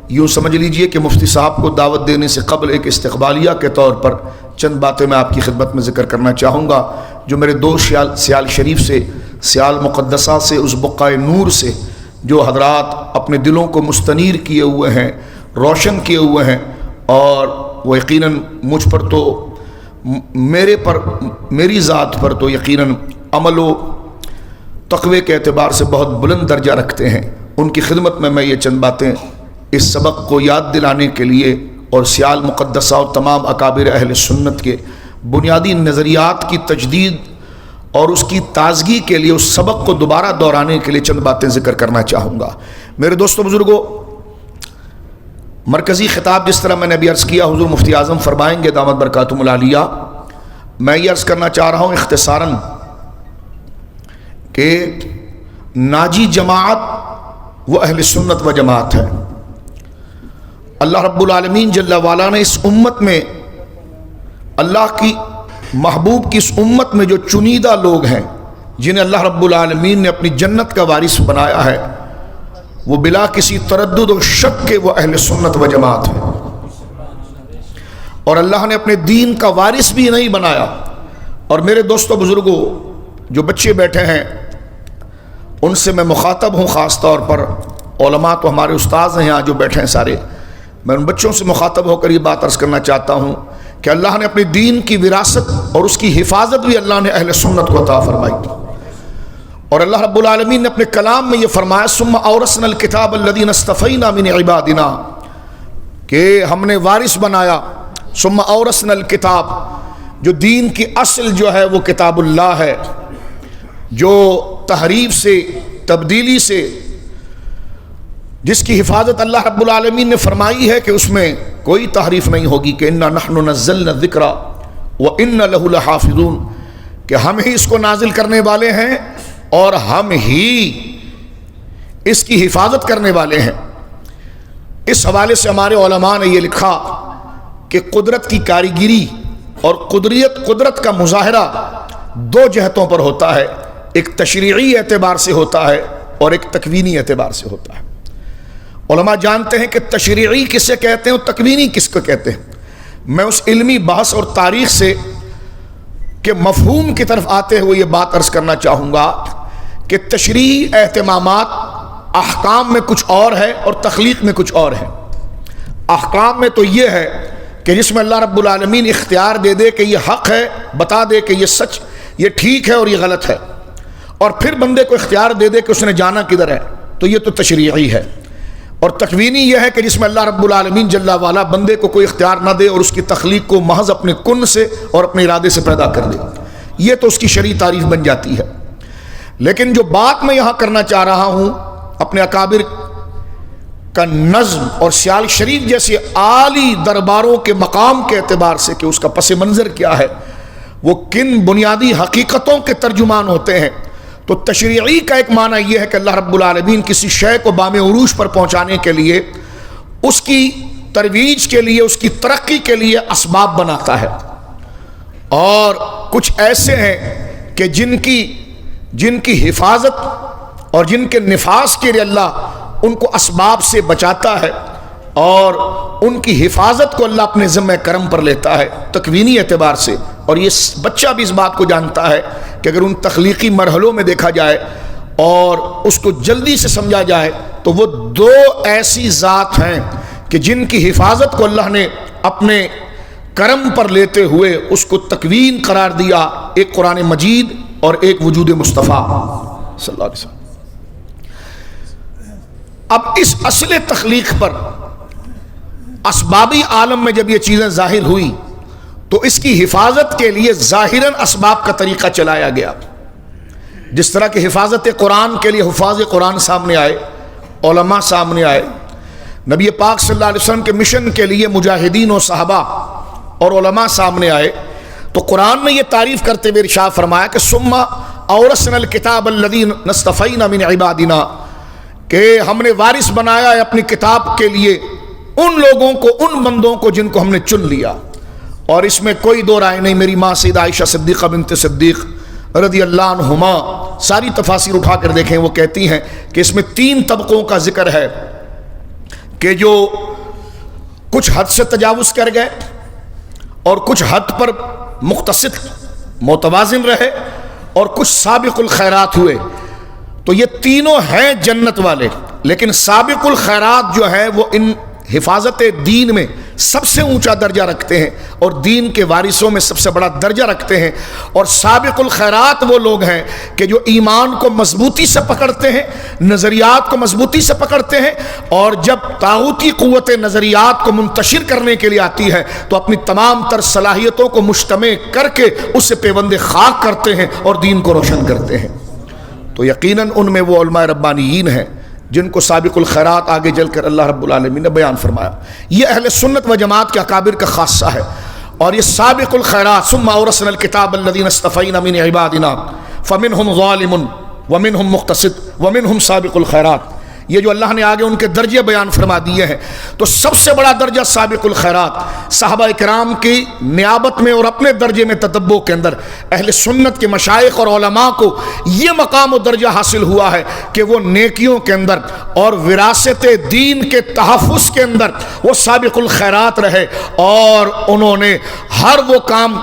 یوں سمجھ لیجئے کہ مفتی صاحب کو دعوت دینے سے قبل ایک استقبالیہ کے طور پر چند باتیں میں آپ کی خدمت میں ذکر کرنا چاہوں گا، جو میرے دو سیال شریف سے، سیال مقدسہ سے، اس بقعہ نور سے جو حضرات اپنے دلوں کو مستنیر کیے ہوئے ہیں، روشن کیے ہوئے ہیں، اور وہ یقیناً مجھ پر تو میری ذات پر تو یقیناً عمل و تقوی کے اعتبار سے بہت بلند درجہ رکھتے ہیں، ان کی خدمت میں یہ چند باتیں اس سبق کو یاد دلانے کے لیے اور سیال مقدسہ اور تمام اکابر اہل سنت کے بنیادی نظریات کی تجدید اور اس کی تازگی کے لیے، اس سبق کو دوبارہ دہرانے کے لیے چند باتیں ذکر کرنا چاہوں گا۔ میرے دوستو بزرگوں، مرکزی خطاب جس طرح میں نے ابھی عرض کیا حضور مفتی اعظم فرمائیں گے دامت برکاتہم العالیہ، میں یہ عرض کرنا چاہ رہا ہوں اختصاراً کہ ناجی جماعت وہ اہل سنت و جماعت ہے۔ اللہ رب العالمین جل وعلا نے اس امت میں، اللہ کی محبوب کی اس امت میں جو چنیدہ لوگ ہیں جنہیں اللہ رب العالمین نے اپنی جنت کا وارث بنایا ہے، وہ بلا کسی تردد و شک کے وہ اہل سنت و جماعت ہیں۔ اور اللہ نے اپنے دین کا وارث بھی نہیں بنایا۔ اور میرے دوستو بزرگوں، جو بچے بیٹھے ہیں ان سے میں مخاطب ہوں، خاص طور پر علماء تو ہمارے استاذ ہیں یہاں جو بیٹھے ہیں سارے، میں ان بچوں سے مخاطب ہو کر یہ بات عرض کرنا چاہتا ہوں کہ اللہ نے اپنے دین کی وراثت اور اس کی حفاظت بھی اللہ نے اہل سنت کو عطا فرمائی۔ اور اللہ رب العالمین نے اپنے کلام میں یہ فرمایا ثم اورثنا الکتاب الذین اصطفینا من عبادنا، کہ ہم نے وارث بنایا، ثم اورثنا الکتاب، جو دین کی اصل جو ہے وہ کتاب اللہ ہے، جو تحریف سے، تبدیلی سے، جس کی حفاظت اللہ رب العالمین نے فرمائی ہے کہ اس میں کوئی تحریف نہیں ہوگی، کہ انا نحن نزلنا الذکر وانا لہ لحافظون، کہ ہم ہی اس کو نازل کرنے والے ہیں اور ہم ہی اس کی حفاظت کرنے والے ہیں۔ اس حوالے سے ہمارے علماء نے یہ لکھا کہ قدرت کی کاریگری اور قدرت کا مظاہرہ دو جہتوں پر ہوتا ہے، ایک تشریعی اعتبار سے ہوتا ہے اور ایک تکوینی اعتبار سے ہوتا ہے۔ علماء جانتے ہیں کہ تشریعی کسے کہتے ہیں اور تکوینی کس کو کہتے ہیں۔ میں اس علمی بحث اور تاریخ سے کہ مفہوم کی طرف آتے ہوئے یہ بات عرض کرنا چاہوں گا کہ تشریعی اہتمامات احکام میں کچھ اور ہے اور تخلیق میں کچھ اور ہے۔ احکام میں تو یہ ہے کہ جس میں اللہ رب العالمین اختیار دے دے کہ یہ حق ہے، بتا دے کہ یہ سچ، یہ ٹھیک ہے اور یہ غلط ہے، اور پھر بندے کو اختیار دے دے کہ اس نے جانا کدھر ہے، تو یہ تو تشریعی ہے۔ اور تکوینی یہ ہے کہ جس میں اللہ رب العالمین جل وعلا بندے کو کوئی اختیار نہ دے اور اس کی تخلیق کو محض اپنے کن سے اور اپنے ارادے سے پیدا کر دے، یہ تو اس کی شرعی تعریف بن جاتی ہے۔ لیکن جو بات میں یہاں کرنا چاہ رہا ہوں اپنے اکابر کا نظم اور سیال شریف جیسے عالی درباروں کے مقام کے اعتبار سے کہ اس کا پس منظر کیا ہے، وہ کن بنیادی حقیقتوں کے ترجمان ہوتے ہیں، تو تشریعی کا ایک معنی یہ ہے کہ اللہ رب العالمین کسی شے کو بام عروج پر پہنچانے کے لیے، اس کی ترویج کے لیے، اس کی ترقی کے لیے اسباب بناتا ہے، اور کچھ ایسے ہیں کہ جن کی حفاظت اور جن کے نفاذ کے لیے اللہ ان کو اسباب سے بچاتا ہے اور ان کی حفاظت کو اللہ اپنے ذمہ کرم پر لیتا ہے تکوینی اعتبار سے۔ اور یہ بچہ بھی اس بات کو جانتا ہے کہ اگر ان تخلیقی مرحلوں میں دیکھا جائے اور اس کو جلدی سے سمجھا جائے تو وہ دو ایسی ذات ہیں کہ جن کی حفاظت کو اللہ نے اپنے کرم پر لیتے ہوئے اس کو تکوین قرار دیا، ایک قرآن مجید اور ایک وجود مصطفیٰ صلی اللہ علیہ وسلم۔ اب اس اصل تخلیق پر اسبابی عالم میں جب یہ چیزیں ظاہر ہوئی تو اس کی حفاظت کے لیے ظاہراً اسباب کا طریقہ چلایا گیا، جس طرح کہ حفاظت قرآن کے لیے حفاظ قرآن سامنے آئے، علماء سامنے آئے، نبی پاک صلی اللہ علیہ وسلم کے مشن کے لیے مجاہدین و صحابہ اور علماء سامنے آئے، تو قرآن نے یہ تعریف کرتے ہوئے ارشاد فرمایا کہ ثم اورثنا الکتاب الذین اصطفینا من عبادنا، کہ ہم نے وارث بنایا ہے اپنی کتاب کے لیے ان لوگوں کو، ان بندوں کو جن کو ہم نے چن لیا۔ اور اس میں کوئی دو رائے نہیں، میری ماں سیدہ عائشہ صدیقہ بنت صدیق رضی اللہ عنہما ساری تفاسیر اٹھا کر دیکھیں، وہ کہتی ہیں کہ اس میں 3 طبقوں کا ذکر ہے کہ جو کچھ حد سے تجاوز کر گئے اور کچھ حد پر مقتصد متوازن رہے اور کچھ سابق الخیرات ہوئے، تو یہ تینوں ہیں جنت والے، لیکن سابق الخیرات جو ہے وہ ان حفاظت دین میں سب سے اونچا درجہ رکھتے ہیں اور دین کے وارثوں میں سب سے بڑا درجہ رکھتے ہیں. اور سابق الخیرات وہ لوگ ہیں کہ جو ایمان کو مضبوطی سے پکڑتے ہیں, نظریات کو مضبوطی سے پکڑتے ہیں, اور جب طاغوتی قوت نظریات کو منتشر کرنے کے لیے آتی ہے تو اپنی تمام تر صلاحیتوں کو مجتمع کر کے اس سے پیوند خاک کرتے ہیں اور دین کو روشن کرتے ہیں. تو یقیناً ان میں وہ علماء ربانیین ہیں جن کو سابق الخیرات آگے چل کر اللہ رب العالمین نے بیان فرمایا. یہ اہل سنت و جماعت کے اکابر کا خاصہ ہے. اور یہ سابق الخیرات ثم اورثنا الکتاب الذین اصطفینا من عبادنا فمنہم ظالم ومنہم مقتصد ومنہم سابق الخیرات. یہ جو اللہ نے آگے ان کے درجے بیان فرما دیے ہیں, تو سب سے بڑا درجہ سابق الخیرات. صحابہ کرام کی نیابت میں اور اپنے درجے میں تتبع کے اندر اہل سنت کے مشائخ اور علماء کو یہ مقام و درجہ حاصل ہوا ہے کہ وہ نیکیوں کے اندر اور وراثت دین کے تحفظ کے اندر وہ سابق الخیرات رہے, اور انہوں نے ہر وہ کام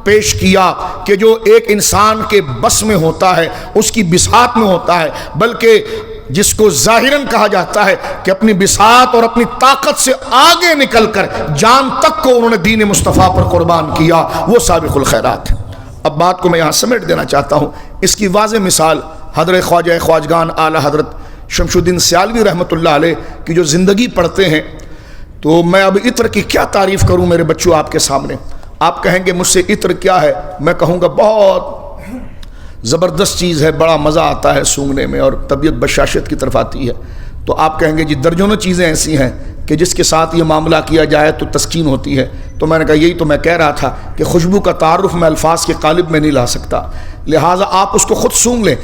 پیش کیا کہ جو ایک انسان کے بس میں ہوتا ہے, اس کی بساط میں ہوتا ہے, بلکہ جس کو ظاہراً کہا جاتا ہے کہ اپنی بساط اور اپنی طاقت سے آگے نکل کر جان تک کو انہوں نے دین مصطفیٰ پر قربان کیا, وہ سابق الخیرات. اب بات کو میں یہاں سمیٹ دینا چاہتا ہوں. اس کی واضح مثال حضرت خواجہ خواجگان اعلیٰ حضرت شمس الدین سیالوی رحمۃ اللہ علیہ کی جو زندگی پڑھتے ہیں, تو میں اب عطر کی کیا تعریف کروں میرے بچوں آپ کے سامنے. آپ کہیں گے مجھ سے عطر کیا ہے, میں کہوں گا بہت زبردست چیز ہے, بڑا مزہ آتا ہے سونگھنے میں اور طبیعت بشاشت کی طرف آتی ہے. تو آپ کہیں گے جی درجنوں چیزیں ایسی ہیں کہ جس کے ساتھ یہ معاملہ کیا جائے تو تسکین ہوتی ہے. تو میں نے کہا یہی تو میں کہہ رہا تھا کہ خوشبو کا تعارف میں الفاظ کے قالب میں نہیں لا سکتا, لہٰذا آپ اس کو خود سونگھ لیں.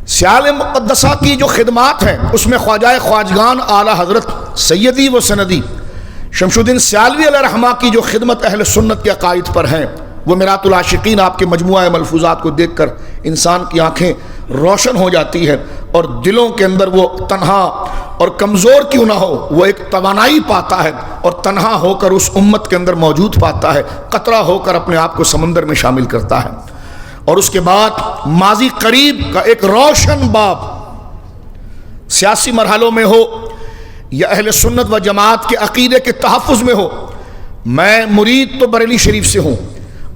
سیال مقدسہ کی جو خدمات ہیں اس میں خواجہ خواجگان اعلیٰ حضرت سیدی و سندی شمس الدین سیالوی علیہ رحمہ کی جو خدمت اہل سنت کے عقائد پر ہیں, وہ میرات العاشقین آپ کے مجموعہ ملفوظات کو دیکھ کر انسان کی آنکھیں روشن ہو جاتی ہے, اور دلوں کے اندر وہ تنہا اور کمزور کیوں نہ ہو وہ ایک توانائی پاتا ہے, اور تنہا ہو کر اس امت کے اندر موجود پاتا ہے, قطرہ ہو کر اپنے آپ کو سمندر میں شامل کرتا ہے. اور اس کے بعد ماضی قریب کا ایک روشن باب سیاسی مرحلوں میں ہو یا اہل سنت و جماعت کے عقیدے کے تحفظ میں ہو. میں مرید تو بریلی شریف سے ہوں,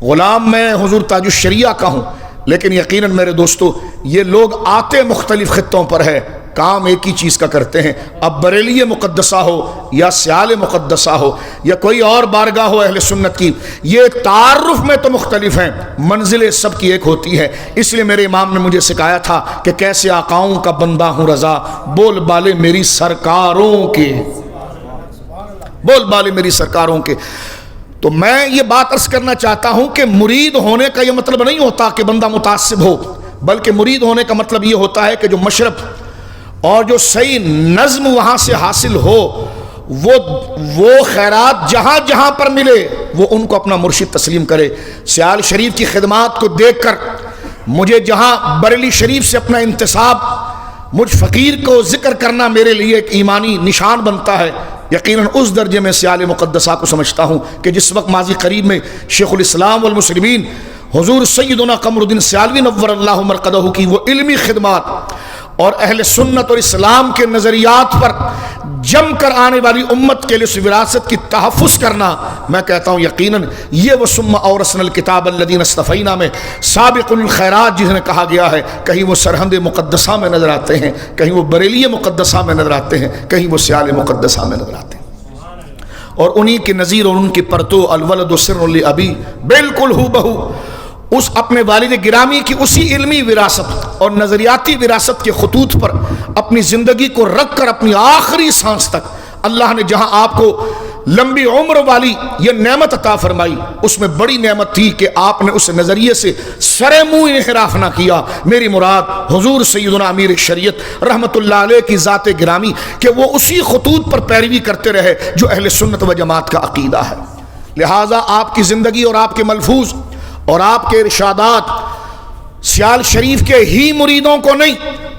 غلام میں حضور تاج الشریعہ کا ہوں, لیکن یقیناً میرے دوستو یہ لوگ آتے مختلف خطوں پر ہے, کام ایک ہی چیز کا کرتے ہیں. اب بریلی مقدسہ ہو یا سیال مقدسہ ہو یا کوئی اور بارگاہ ہو اہل سنت کی, یہ تعارف میں تو مختلف ہیں, منزلیں سب کی ایک ہوتی ہے. اس لیے میرے امام نے مجھے سکھایا تھا کہ کیسے آقاؤں کا بندہ ہوں رضا, بول بالے میری سرکاروں کے, بول بالے میری سرکاروں کے. تو میں یہ بات عرض کرنا چاہتا ہوں کہ مرید ہونے کا یہ مطلب نہیں ہوتا کہ بندہ متعصب ہو, بلکہ مرید ہونے کا مطلب یہ ہوتا ہے کہ جو مشرب اور جو صحیح نظم وہاں سے حاصل ہو, وہ خیرات جہاں جہاں پر ملے وہ ان کو اپنا مرشد تسلیم کرے. سیال شریف کی خدمات کو دیکھ کر مجھے جہاں بریلی شریف سے اپنا انتساب, مجھ فقیر کو ذکر کرنا میرے لیے ایک ایمانی نشان بنتا ہے, یقیناً اس درجے میں سیال مقدسہ کو سمجھتا ہوں کہ جس وقت ماضی قریب میں شیخ الاسلام والمسلمین حضور سیدنا قمر الدین سیالوی نور اللہ مرقدہ کی وہ علمی خدمات اور اہل سنت اور اسلام کے نظریات پر جم کر آنے والی امت کے لیے اس وراثت کی تحفظ کرنا, میں کہتا ہوں یقیناً یہ وہ ثم اورثنا الکتاب الذین اصطفینا میں سابق الخیرات جنہیں کہا گیا ہے, کہیں وہ سرہند مقدسہ میں نظر آتے ہیں, کہیں وہ بریلی مقدسہ میں نظر آتے ہیں, کہیں وہ سیال مقدسہ میں نظر آتے ہیں. اور انہی کے نظیر اور ان کی پرتو الولد سر لابی, بالکل ہو بہو اس اپنے والد گرامی کی اسی علمی وراثت اور نظریاتی وراثت کے خطوط پر اپنی زندگی کو رکھ کر اپنی آخری سانس تک اللہ نے جہاں آپ کو لمبی عمر والی یہ نعمت عطا فرمائی, اس میں بڑی نعمت تھی کہ آپ نے اس نظریے سے سر منہ انحراف نہ کیا. میری مراد حضور سیدنا امیر شریعت رحمت اللہ علیہ کی ذات گرامی کہ وہ اسی خطوط پر پیروی کرتے رہے جو اہل سنت و جماعت کا عقیدہ ہے. لہٰذا آپ کی زندگی اور آپ کے ملفوظ اور آپ کے ارشادات سیال شریف کے ہی مریدوں کو نہیں,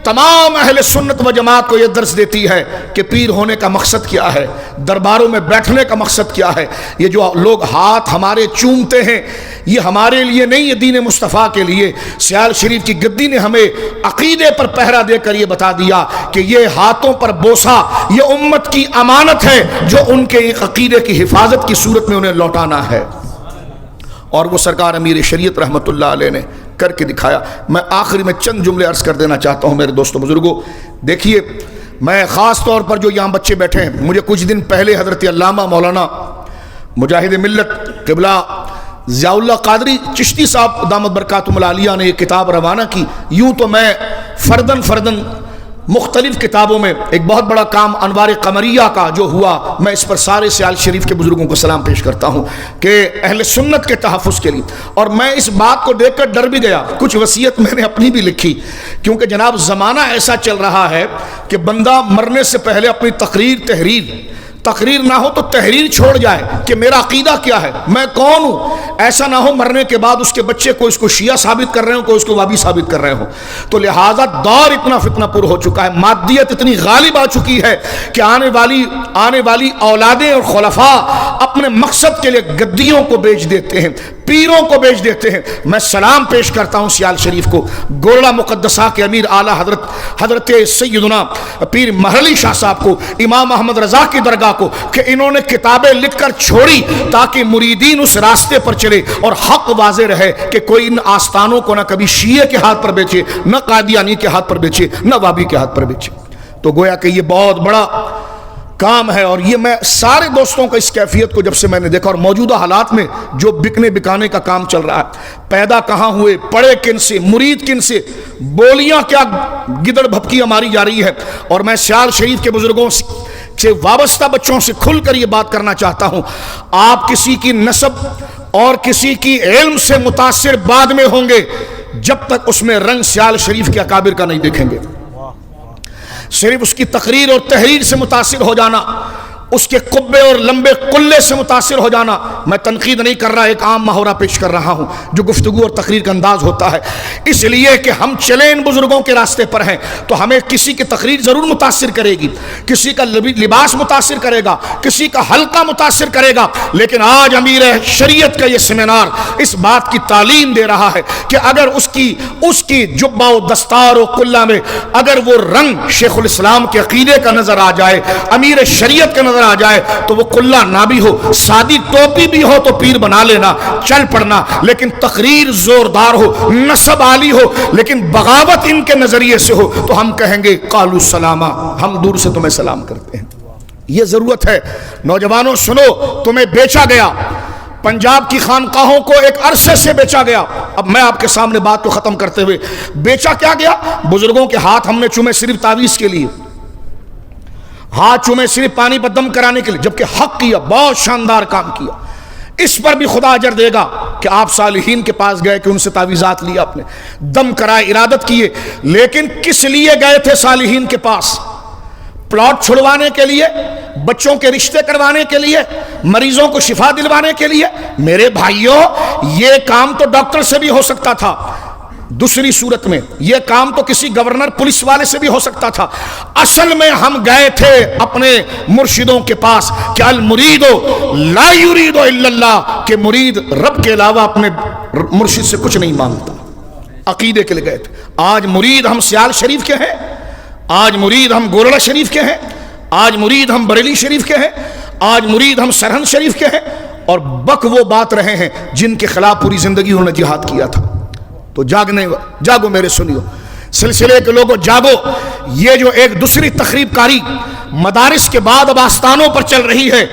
تمام اہل سنت و جماعت کو یہ درس دیتی ہے کہ پیر ہونے کا مقصد کیا ہے، درباروں میں بیٹھنے کا مقصد کیا ہے۔ یہ جو لوگ ہاتھ ہمارے چومتے ہیں یہ ہمارے لیے نہیں، یہ دین مصطفیٰ کے لیے۔ سیال شریف کی گدی نے ہمیں عقیدے پر پہرا دے کر یہ بتا دیا کہ یہ ہاتھوں پر بوسہ یہ امت کی امانت ہے جو ان کے ایک عقیدے کی حفاظت کی صورت میں انہیں لوٹانا ہے، اور وہ سرکار امیر شریعت رحمۃ اللہ علیہ نے کر کے دکھایا۔ میں آخری میں چند جملے عرض کر دینا چاہتا ہوں میرے دوستوں بزرگوں۔ دیکھیے، میں خاص طور پر جو یہاں بچے بیٹھے ہیں، مجھے کچھ دن پہلے حضرت علامہ مولانا مجاہد ملت قبلہ ضیاء اللہ قادری چشتی صاحب دامت برکاتہم العالیہ نے ایک کتاب روانہ کی۔ یوں تو میں فردن مختلف کتابوں میں ایک بہت بڑا کام انوار قمریہ کا جو ہوا، میں اس پر سارے سیال شریف کے بزرگوں کو سلام پیش کرتا ہوں کہ اہل سنت کے تحفظ کے لیے، اور میں اس بات کو دیکھ کر ڈر بھی گیا، کچھ وصیت میں نے اپنی بھی لکھی، کیونکہ جناب زمانہ ایسا چل رہا ہے کہ بندہ مرنے سے پہلے اپنی تقریر نہ ہو تو تحریر چھوڑ جائے کہ میرا عقیدہ کیا ہے، میں کون ہوں۔ ایسا نہ ہو مرنے کے بعد اس کے بچے کو اس کو شیعہ ثابت کر رہے ہوں، کوئی اس کو وابی ثابت کر رہے ہوں۔ تو لہٰذا دور اتنا فتنہ پر ہو چکا ہے، مادیت اتنی غالب آ چکی ہے کہ آنے والی اولادیں اور خلفاء اپنے مقصد کے لیے گدیوں کو بیچ دیتے ہیں، پیروں کو بیچ دیتے ہیں۔ میں سلام پیش کرتا ہوں سیال شریف کو، گولڑا مقدسہ کے امیر اعلیٰ حضرت سیدنا پیر محرلی شاہ صاحب کو، امام احمد رضا کی درگاہ کو، کہ انہوں نے کتابیں لکھ کر چھوڑی تاکہ مریدین اس راستے پر چلے اور حق واضح رہے کہ کوئی ان آستانوں کو نہ کبھی شیعہ کے ہاتھ پر بیچے، نہ قادیانی کے ہاتھ پر بیچے، نہ وابی کے ہاتھ پر بیچے۔ تو گویا کہ یہ بہت بڑا کام ہے، اور یہ میں سارے دوستوں کا اس کیفیت کو جب سے میں نے دیکھا، اور موجودہ حالات میں جو بکنے بکانے کا کام چل رہا ہے، پیدا کہاں ہوئے، پڑے کن سے، مرید کن سے، بولیاں کیا گدڑ بھپکیاں ماری جا رہی ہے۔ اور میں سیال شریف کے بزرگوں سے وابستہ بچوں سے کھل کر یہ بات کرنا چاہتا ہوں، آپ کسی کی نسب اور کسی کی علم سے متاثر بعد میں ہوں گے جب تک اس میں رنگ سیال شریف کے اکابر کا نہیں دیکھیں گے۔ صرف اس کی تقریر اور تحریر سے متاثر ہو جانا، اس کے قبے اور لمبے قلے سے متاثر ہو جانا، میں تنقید نہیں کر رہا، ایک عام محاورہ پیش کر رہا ہوں جو گفتگو اور تقریر کا انداز ہوتا ہے۔ اس لیے کہ ہم چلیں ان بزرگوں کے راستے پر ہیں تو ہمیں کسی کی تقریر ضرور متاثر کرے گی، کسی کا لباس متاثر کرے گا، کسی کا حلقہ متاثر کرے گا، لیکن آج امیر شریعت کا یہ سیمینار اس بات کی تعلیم دے رہا ہے کہ اگر اس کی جبہ و دستار و قلہ میں اگر وہ رنگ شیخ الاسلام کے عقیدے کا نظر آ جائے، امیر شریعت کا نظر آ جائے، تو وہ قلہ نہ بھی ہو، سادی ٹوپی بھی ہو تو پیر بنا لینا، چل پڑنا، لیکن تقریر زوردار ہو، نسب عالی ہو، لیکن بغاوت ان کے نظریے سے ہو تو ہم کہیں گے قالوا سلاما، ہم دور سے تمہیں سلام کرتے ہیں۔ یہ ضرورت ہے۔ نوجوانوں سنو، تمہیں بیچا گیا، پنجاب کی خانقاہوں کو ایک عرصے سے بیچا گیا۔ اب میں آپ کے سامنے بات کو ختم کرتے ہوئے، بیچا کیا گیا؟ بزرگوں کے ہاتھ ہم نے چومے صرف تعویذ کے لیے، ہاتھ چومے صرف پانی پر دم کرانے کے لیے، جبکہ حق کیا، بہت شاندار کام کیا۔ اس پر بھی خدا اجر دے گا کہ آپ صالحین کے پاس گئے کہ ان سے تعویذات لیا، اپنے دم کرائے، ارادت کیے، لیکن کس لیے گئے تھے صالحین کے پاس؟ پلاٹ چھڑوانے کے لیے، بچوں کے رشتے کروانے کے لیے، مریضوں کو شفا دلوانے کے لیے؟ میرے بھائیوں، یہ کام تو ڈاکٹر سے بھی ہو سکتا تھا، دوسری صورت میں یہ کام تو کسی گورنر پولیس والے سے بھی ہو سکتا تھا۔ اصل میں ہم گئے تھے اپنے مرشدوں کے پاس کہ المرید لا یرید الا اللہ، کہ مرید رب کے علاوہ اپنے مرشد سے کچھ نہیں مانگتا، عقیدے کے لیے گئے تھے۔ آج مرید ہم سیال شریف کے ہیں، آج مرید ہم گولڑا شریف کے ہیں، آج مرید ہم بریلی شریف کے ہیں، آج مرید ہم سرہند شریف کے ہیں، اور بک وہ بات رہے ہیں جن کے خلاف پوری زندگی انہوں نے جہاد کیا تھا۔ تو جاگو میرے سنیو، سلسلے کے لوگوں جاگو۔ یہ جو ایک دوسری تخریب کاری مدارس کے بعد اب آستانوں پر چل رہی ہے،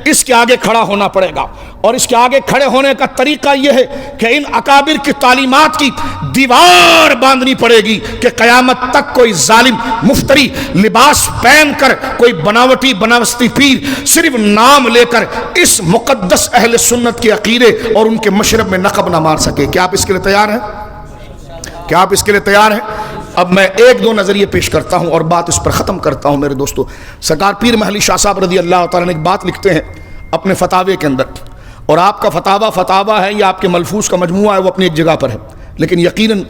اس کے آگے کھڑا ہونا پڑے گا، اور اس کے آگے کھڑے ہونے کا طریقہ یہ ہے کہ ان اکابر کی تعلیمات کی دیوار باندھنی پڑے گی کہ قیامت تک کوئی ظالم مفتری لباس پہن کر، کوئی بناوٹی بناوستی پیر صرف نام لے کر اس مقدس اہل سنت کے عقیدے اور ان کے مشرب میں نقب نہ مار سکے۔ کیا آپ اس کے لیے تیار ہیں؟ کیا آپ اس کے لیے تیار ہیں؟ اب میں ایک دو نظریے پیش کرتا ہوں اور بات اس پر ختم کرتا ہوں۔ میرے دوستو، سرکار پیر محلی شاہ صاحب رضی اللہ تعالیٰ نے ایک بات لکھتے ہیں اپنے فتاوے کے اندر، اور آپ کا فتاوہ ہے یا آپ کے ملفوظ کا مجموعہ ہے، وہ اپنی ایک جگہ پر ہے، لیکن یقیناً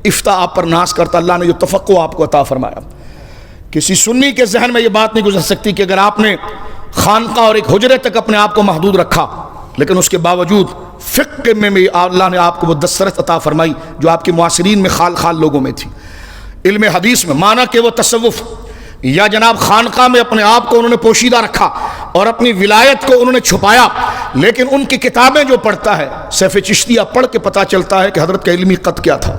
افتاء آپ پر ناز کرتا، اللہ نے جو تفقع آپ کو عطا فرمایا. کسی سنی کے ذہن میں یہ بات نہیں گزر سکتی کہ اگر آپ نے خانقاہ اور ایک حجرے تک اپنے آپ کو محدود رکھا لیکن اس کے باوجود فقہ میں بھی اللہ نے آپ کو وہ دسترس عطا فرمائی جو آپ کے معاصرین میں خال لوگوں میں تھی. علم حدیث میں مانا کہ وہ تصوف یا جناب خانقاہ میں اپنے آپ کو انہوں نے پوشیدہ رکھا اور اپنی ولایت کو انہوں نے چھپایا، لیکن ان کی کتابیں جو پڑھتا ہے سیف چشتیہ پڑھ کے پتہ چلتا ہے کہ حضرت کا علمی قد کیا تھا.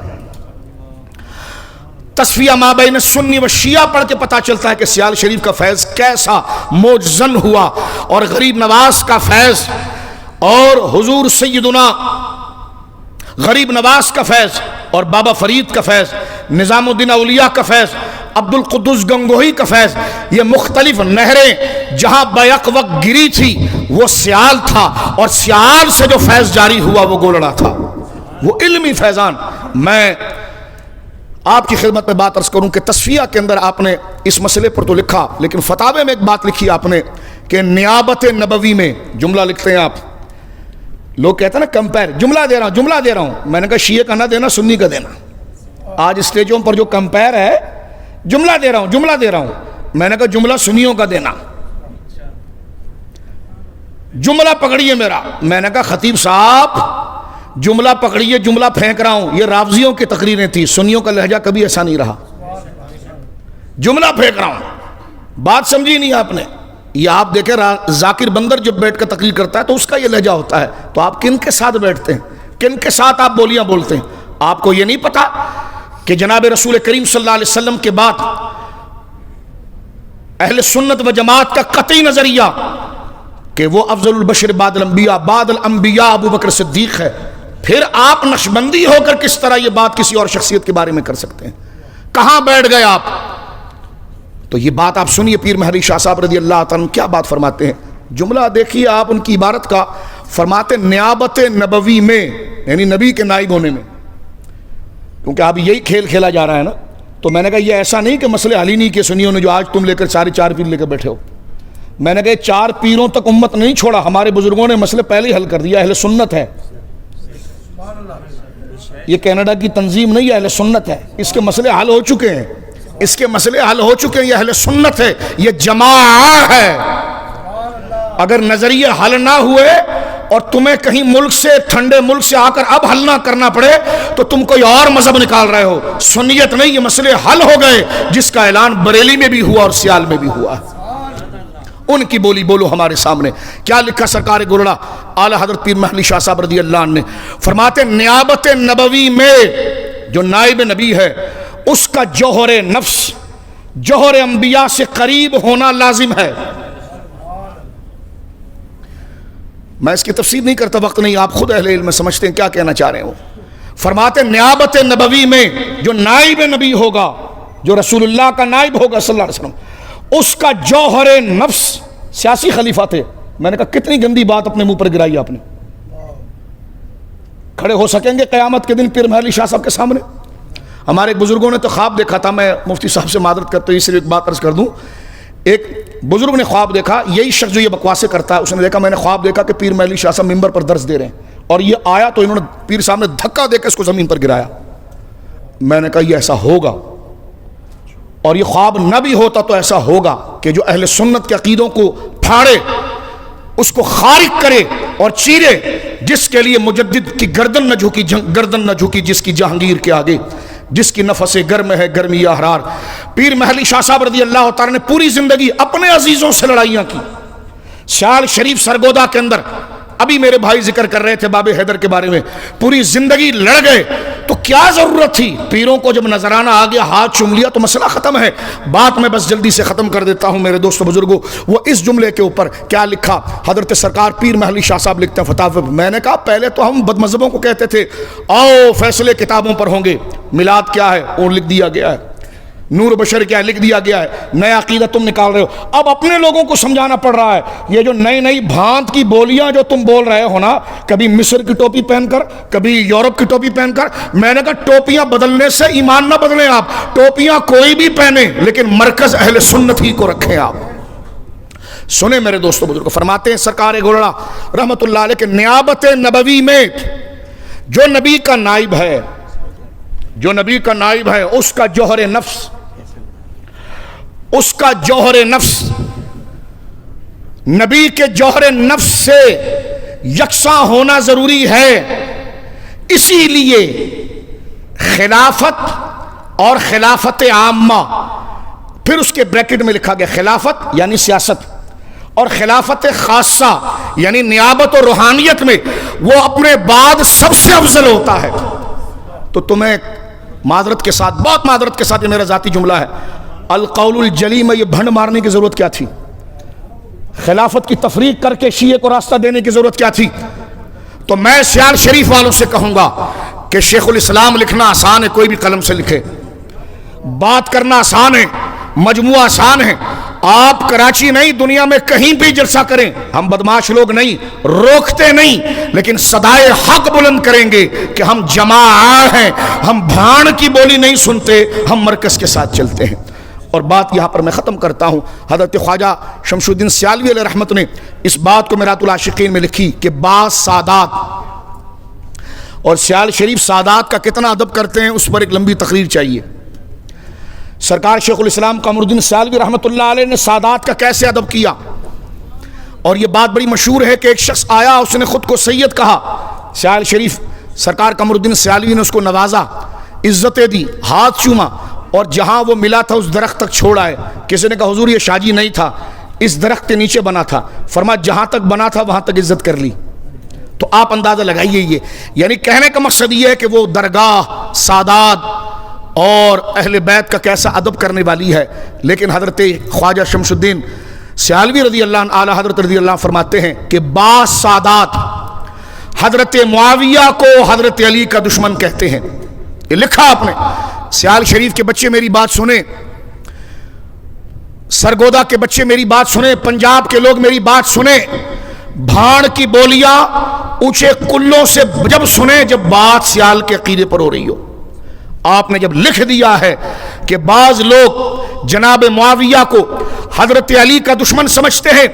تصفیہ ما بین سنی و شیعہ پڑھ کے پتہ چلتا ہے کہ سیال شریف کا فیض کیسا موجزن ہوا، اور غریب نواز کا فیض اور حضور سیدنا غریب نواز کا فیض اور بابا فرید کا فیض، نظام الدین اولیاء کا فیض، عبد القدس گنگوہی کا فیض، یہ مختلف نہریں جہاں بیک وقت گری تھی وہ سیال تھا، اور سیال سے جو فیض جاری ہوا وہ گولڑا تھا، وہ علمی فیضان. میں آپ کی خدمت میں بات عرض کروں کہ تصفیہ کے اندر آپ نے اس مسئلے پر تو لکھا، لیکن فتاوے میں ایک بات لکھی آپ نے کہ نیابت نبوی میں جملہ لکھتے ہیں آپ. لوگ کہتے ہیں نا کمپیر، جملہ دے رہا ہوں. میں نے کہا شیعہ کا نہ دینا، سنی کا دینا. آج اسٹیجوں پر جو کمپیر ہے جملہ دے رہا ہوں. میں نے کہا جملہ سنیوں کا دینا، جملہ پکڑیے میرا. میں نے کہا خطیب صاحب جملہ پکڑیے، جملہ پھینک رہا ہوں. یہ رافضیوں کی تقریریں تھی، سنیوں کا لہجہ کبھی ایسا نہیں رہا. جملہ پھینک رہا ہوں، بات سمجھی نہیں آپ نے. یہ آپ دیکھیں ذاکر بندر جب بیٹھ کر تقریر کرتا ہے تو اس کا یہ لہجہ ہوتا ہے. تو آپ کن کے ساتھ بیٹھتے ہیں، کن کے ساتھ آپ بولیاں بولتے ہیں؟ آپ کو یہ نہیں پتا کہ جناب رسول کریم صلی اللہ علیہ وسلم کے بعد اہل سنت و جماعت کا قطعی نظریہ کہ وہ افضل البشر بعد الانبیاء ابو بکر صدیق ہے. پھر آپ نقشبندی ہو کر کس طرح یہ بات کسی اور شخصیت کے بارے میں کر سکتے ہیں؟ کہاں بیٹھ گئے آپ؟ تو یہ بات آپ سنیے، پیر مہری شاہ صاحب رضی اللہ تعالیٰ کیا بات فرماتے ہیں. جملہ دیکھیے آپ ان کی عبارت کا، فرماتے نیابت نبوی میں، یعنی نبی کے نائب ہونے میں. کیونکہ اب یہی کھیل کھیلا جا رہا ہے نا. تو میں نے کہا یہ ایسا نہیں کہ مسئلے حل ہی نہیں کہ سنیوں نے جو آج تم لے کر سارے 4 پیر لے کر بیٹھے ہو. میں نے کہا 4 پیروں تک امت نہیں چھوڑا، ہمارے بزرگوں نے مسئلے پہلے ہی حل کر دیا. اہل سنت ہے، یہ کینیڈا کی تنظیم نہیں ہے، اہل سنت ہے. اس کے مسئلے حل ہو چکے ہیں، یہ اہل سنت ہے، یہ جماعت ہے. اگر نظریے حل نہ ہوئے اور تمہیں کہیں ملک سے، ٹھنڈے ملک سے آ کر اب حل نہ کرنا پڑے تو تم کوئی اور مذہب نکال رہے ہو. سنیت نہیں، یہ مسئلے حل ہو گئے، جس کا اعلان بریلی میں بھی ہوا اور سیال میں بھی ہوا. ان کی بولی بولو ہمارے سامنے. کیا لکھا سرکار گولڑا اعلی حضرت پیر محلی شاہ صاحب رضی اللہ عنہ نے؟ فرماتے نیابت نبوی میں جو نائب نبی ہے اس کا جوہر نفس جوہر انبیاء سے قریب ہونا لازم ہے. میں اس کی تفسیر نہیں کرتا، وقت نہیں، آپ خود اہل علم میں سمجھتے ہیں کیا کہنا چاہ رہے ہو. فرماتے نیابت نبوی میں جو نائب نبی ہوگا، جو رسول اللہ کا نائب ہوگا صلی اللہ علیہ وسلم، اس کا جوہر نفس سیاسی خلیفہ تھے. میں نے کہا کتنی گندی بات اپنے منہ پر گرائی آپ نے. کھڑے ہو سکیں گے قیامت کے دن پیر مہلی شاہ صاحب کے سامنے؟ ہمارے بزرگوں نے تو خواب دیکھا تھا. میں مفتی صاحب سے معذرت کرتا ہوں، اس لیے ایک بات عرض کر دوں. ایک بزرگ نے خواب دیکھا، یہی شخص جو یہ بکواسے کرتا ہے، اس نے دیکھا میں نے خواب دیکھا کہ پیر مہلی شاہ صاحب ممبر پر درس دے رہے ہیں، اور یہ آیا تو انہوں نے پیر صاحب نے دھکا دے کے اس کو زمین پر گرایا. میں نے کہا یہ ایسا ہوگا، اور یہ خواب نہ بھی ہوتا تو ایسا ہوگا کہ جو اہل سنت کے عقیدوں کو پھاڑے، اس کو خارق کرے اور چیرے، جس کے لیے مجدد کی گردن نہ جھکی جس کی جہانگیر کے آگے، جس کی نفس گرم ہے گرمی احرار. پیر مہلی شاہ صاحب رضی اللہ تعالی نے پوری زندگی اپنے عزیزوں سے لڑائیاں کی. سیال شریف سرگودا کے اندر ابھی میرے بھائی ذکر کر رہے تھے باب حیدر کے بارے میں، پوری زندگی لڑ گئے. تو کیا ضرورت تھی؟ پیروں کو جب نظرانہ آ گیا، ہاتھ چوم لیا تو مسئلہ ختم ہے. بات میں بس جلدی سے ختم کر دیتا ہوں میرے دوستو بزرگوں. وہ اس جملے کے اوپر کیا لکھا حضرت سرکار پیر مہلی شاہ صاحب لکھتے ہیں فتاوی. میں نے کہا پہلے تو ہم بد مذہبوں کو کہتے تھے آؤ فیصلے کتابوں پر ہوں گے. میلاد کیا ہے اور لکھ دیا گیا ہے، نور بشر کیا لکھ دیا گیا ہے، نیا عقیدہ تم نکال رہے ہو. اب اپنے لوگوں کو سمجھانا پڑ رہا ہے. یہ جو نئی بھانت کی بولیاں جو تم بول رہے ہو نا، کبھی مصر کی ٹوپی پہن کر، کبھی یورپ کی ٹوپی پہن کر، میں نے کہا ٹوپیاں بدلنے سے ایمان نہ بدلیں آپ. ٹوپیاں کوئی بھی پہنے لیکن مرکز اہل سنت ہی کو رکھیں آپ. سنیں میرے دوستو بزرگ، فرماتے ہیں سرکار گولڑا رحمت اللہ علیہ کہ نیابت نبوی میں جو نبی کا نائب ہے جو نبی کا نائب ہے اس کا جوہر نفس، اس کا جوہر نفس نبی کے جوہر نفس سے یکساں ہونا ضروری ہے. اسی لیے خلافت اور خلافت عامہ، پھر اس کے بریکٹ میں لکھا گیا خلافت یعنی سیاست، اور خلافت خاصہ یعنی نیابت اور روحانیت میں وہ اپنے بعد سب سے افضل ہوتا ہے. تو تمہیں معذرت کے ساتھ، بہت معذرت کے ساتھ، یہ میرا ذاتی جملہ ہے، القول الجلی میں یہ بھنڈ مارنے کی ضرورت کیا تھی؟ خلافت کی تفریق کر کے شیعہ کو راستہ دینے کی ضرورت کیا تھی؟ تو میں سیال شریف والوں سے کہوں گا کہ شیخ الاسلام لکھنا آسان ہے، کوئی بھی قلم سے لکھے، بات کرنا آسان ہے، مجموعہ آسان ہے. آپ کراچی نہیں دنیا میں کہیں بھی جلسہ کریں، ہم بدماش لوگ نہیں، روکتے نہیں، لیکن صدائے حق بلند کریں گے کہ ہم جماعت ہیں، ہم بھاڑ کی بولی نہیں سنتے، ہم مرکز کے ساتھ چلتے ہیں. اور بات یہاں پر میں ختم کرتا ہوں. حضرت خواجہ شمس الدین سیالوی علیہ رحمت نے اس بات کو میرات العاشقین میں لکھی کہ بعض سادات، اور سیال شریف سادات کا کتنا ادب کرتے ہیں اس پر ایک لمبی تقریر چاہیے. سرکار شیخ الاسلام قمر الدین سیالوی رحمت اللہ علیہ نے سادات کا کیسے ادب کیا. اور یہ بات بڑی مشہور ہے کہ ایک شخص آیا، اس نے خود کو سید کہا. سیال شریف سرکار قمر الدین سیالوی نے اس کو نوازا، عزتیں دی، ہاتھ چوما، اور جہاں وہ ملا تھا اس درخت تک چھوڑا ہے. کسی نے کہا حضور یہ شاجی نہیں تھا، اس درخت کے نیچے بنا تھا. فرمایا جہاں تک بنا تھا وہاں تک عزت کر لی. تو آپ اندازہ لگائیے، یہ یعنی کہنے کا مقصد یہ ہے کہ وہ درگاہ سادات اور اہل بیت کا کیسا ادب کرنے والی ہے. لیکن حضرت خواجہ شمس الدین سیالوی رضی اللہ عنہ، اعلیٰ حضرت رضی اللہ عنہ فرماتے ہیں کہ بعض سادات حضرت معاویہ کو حضرت علی کا دشمن کہتے ہیں. یہ لکھا آپ نے. سیال شریف کے بچے میری بات سنیں، سرگودا کے بچے میری بات سنیں، پنجاب کے لوگ میری بات سنیں. بھاڑ کی بولیاں اونچے کلوں سے جب سنیں جب بات سیال کے عقیدے پر ہو رہی ہو. آپ نے جب لکھ دیا ہے کہ بعض لوگ جناب معاویہ کو حضرت علی کا دشمن سمجھتے ہیں،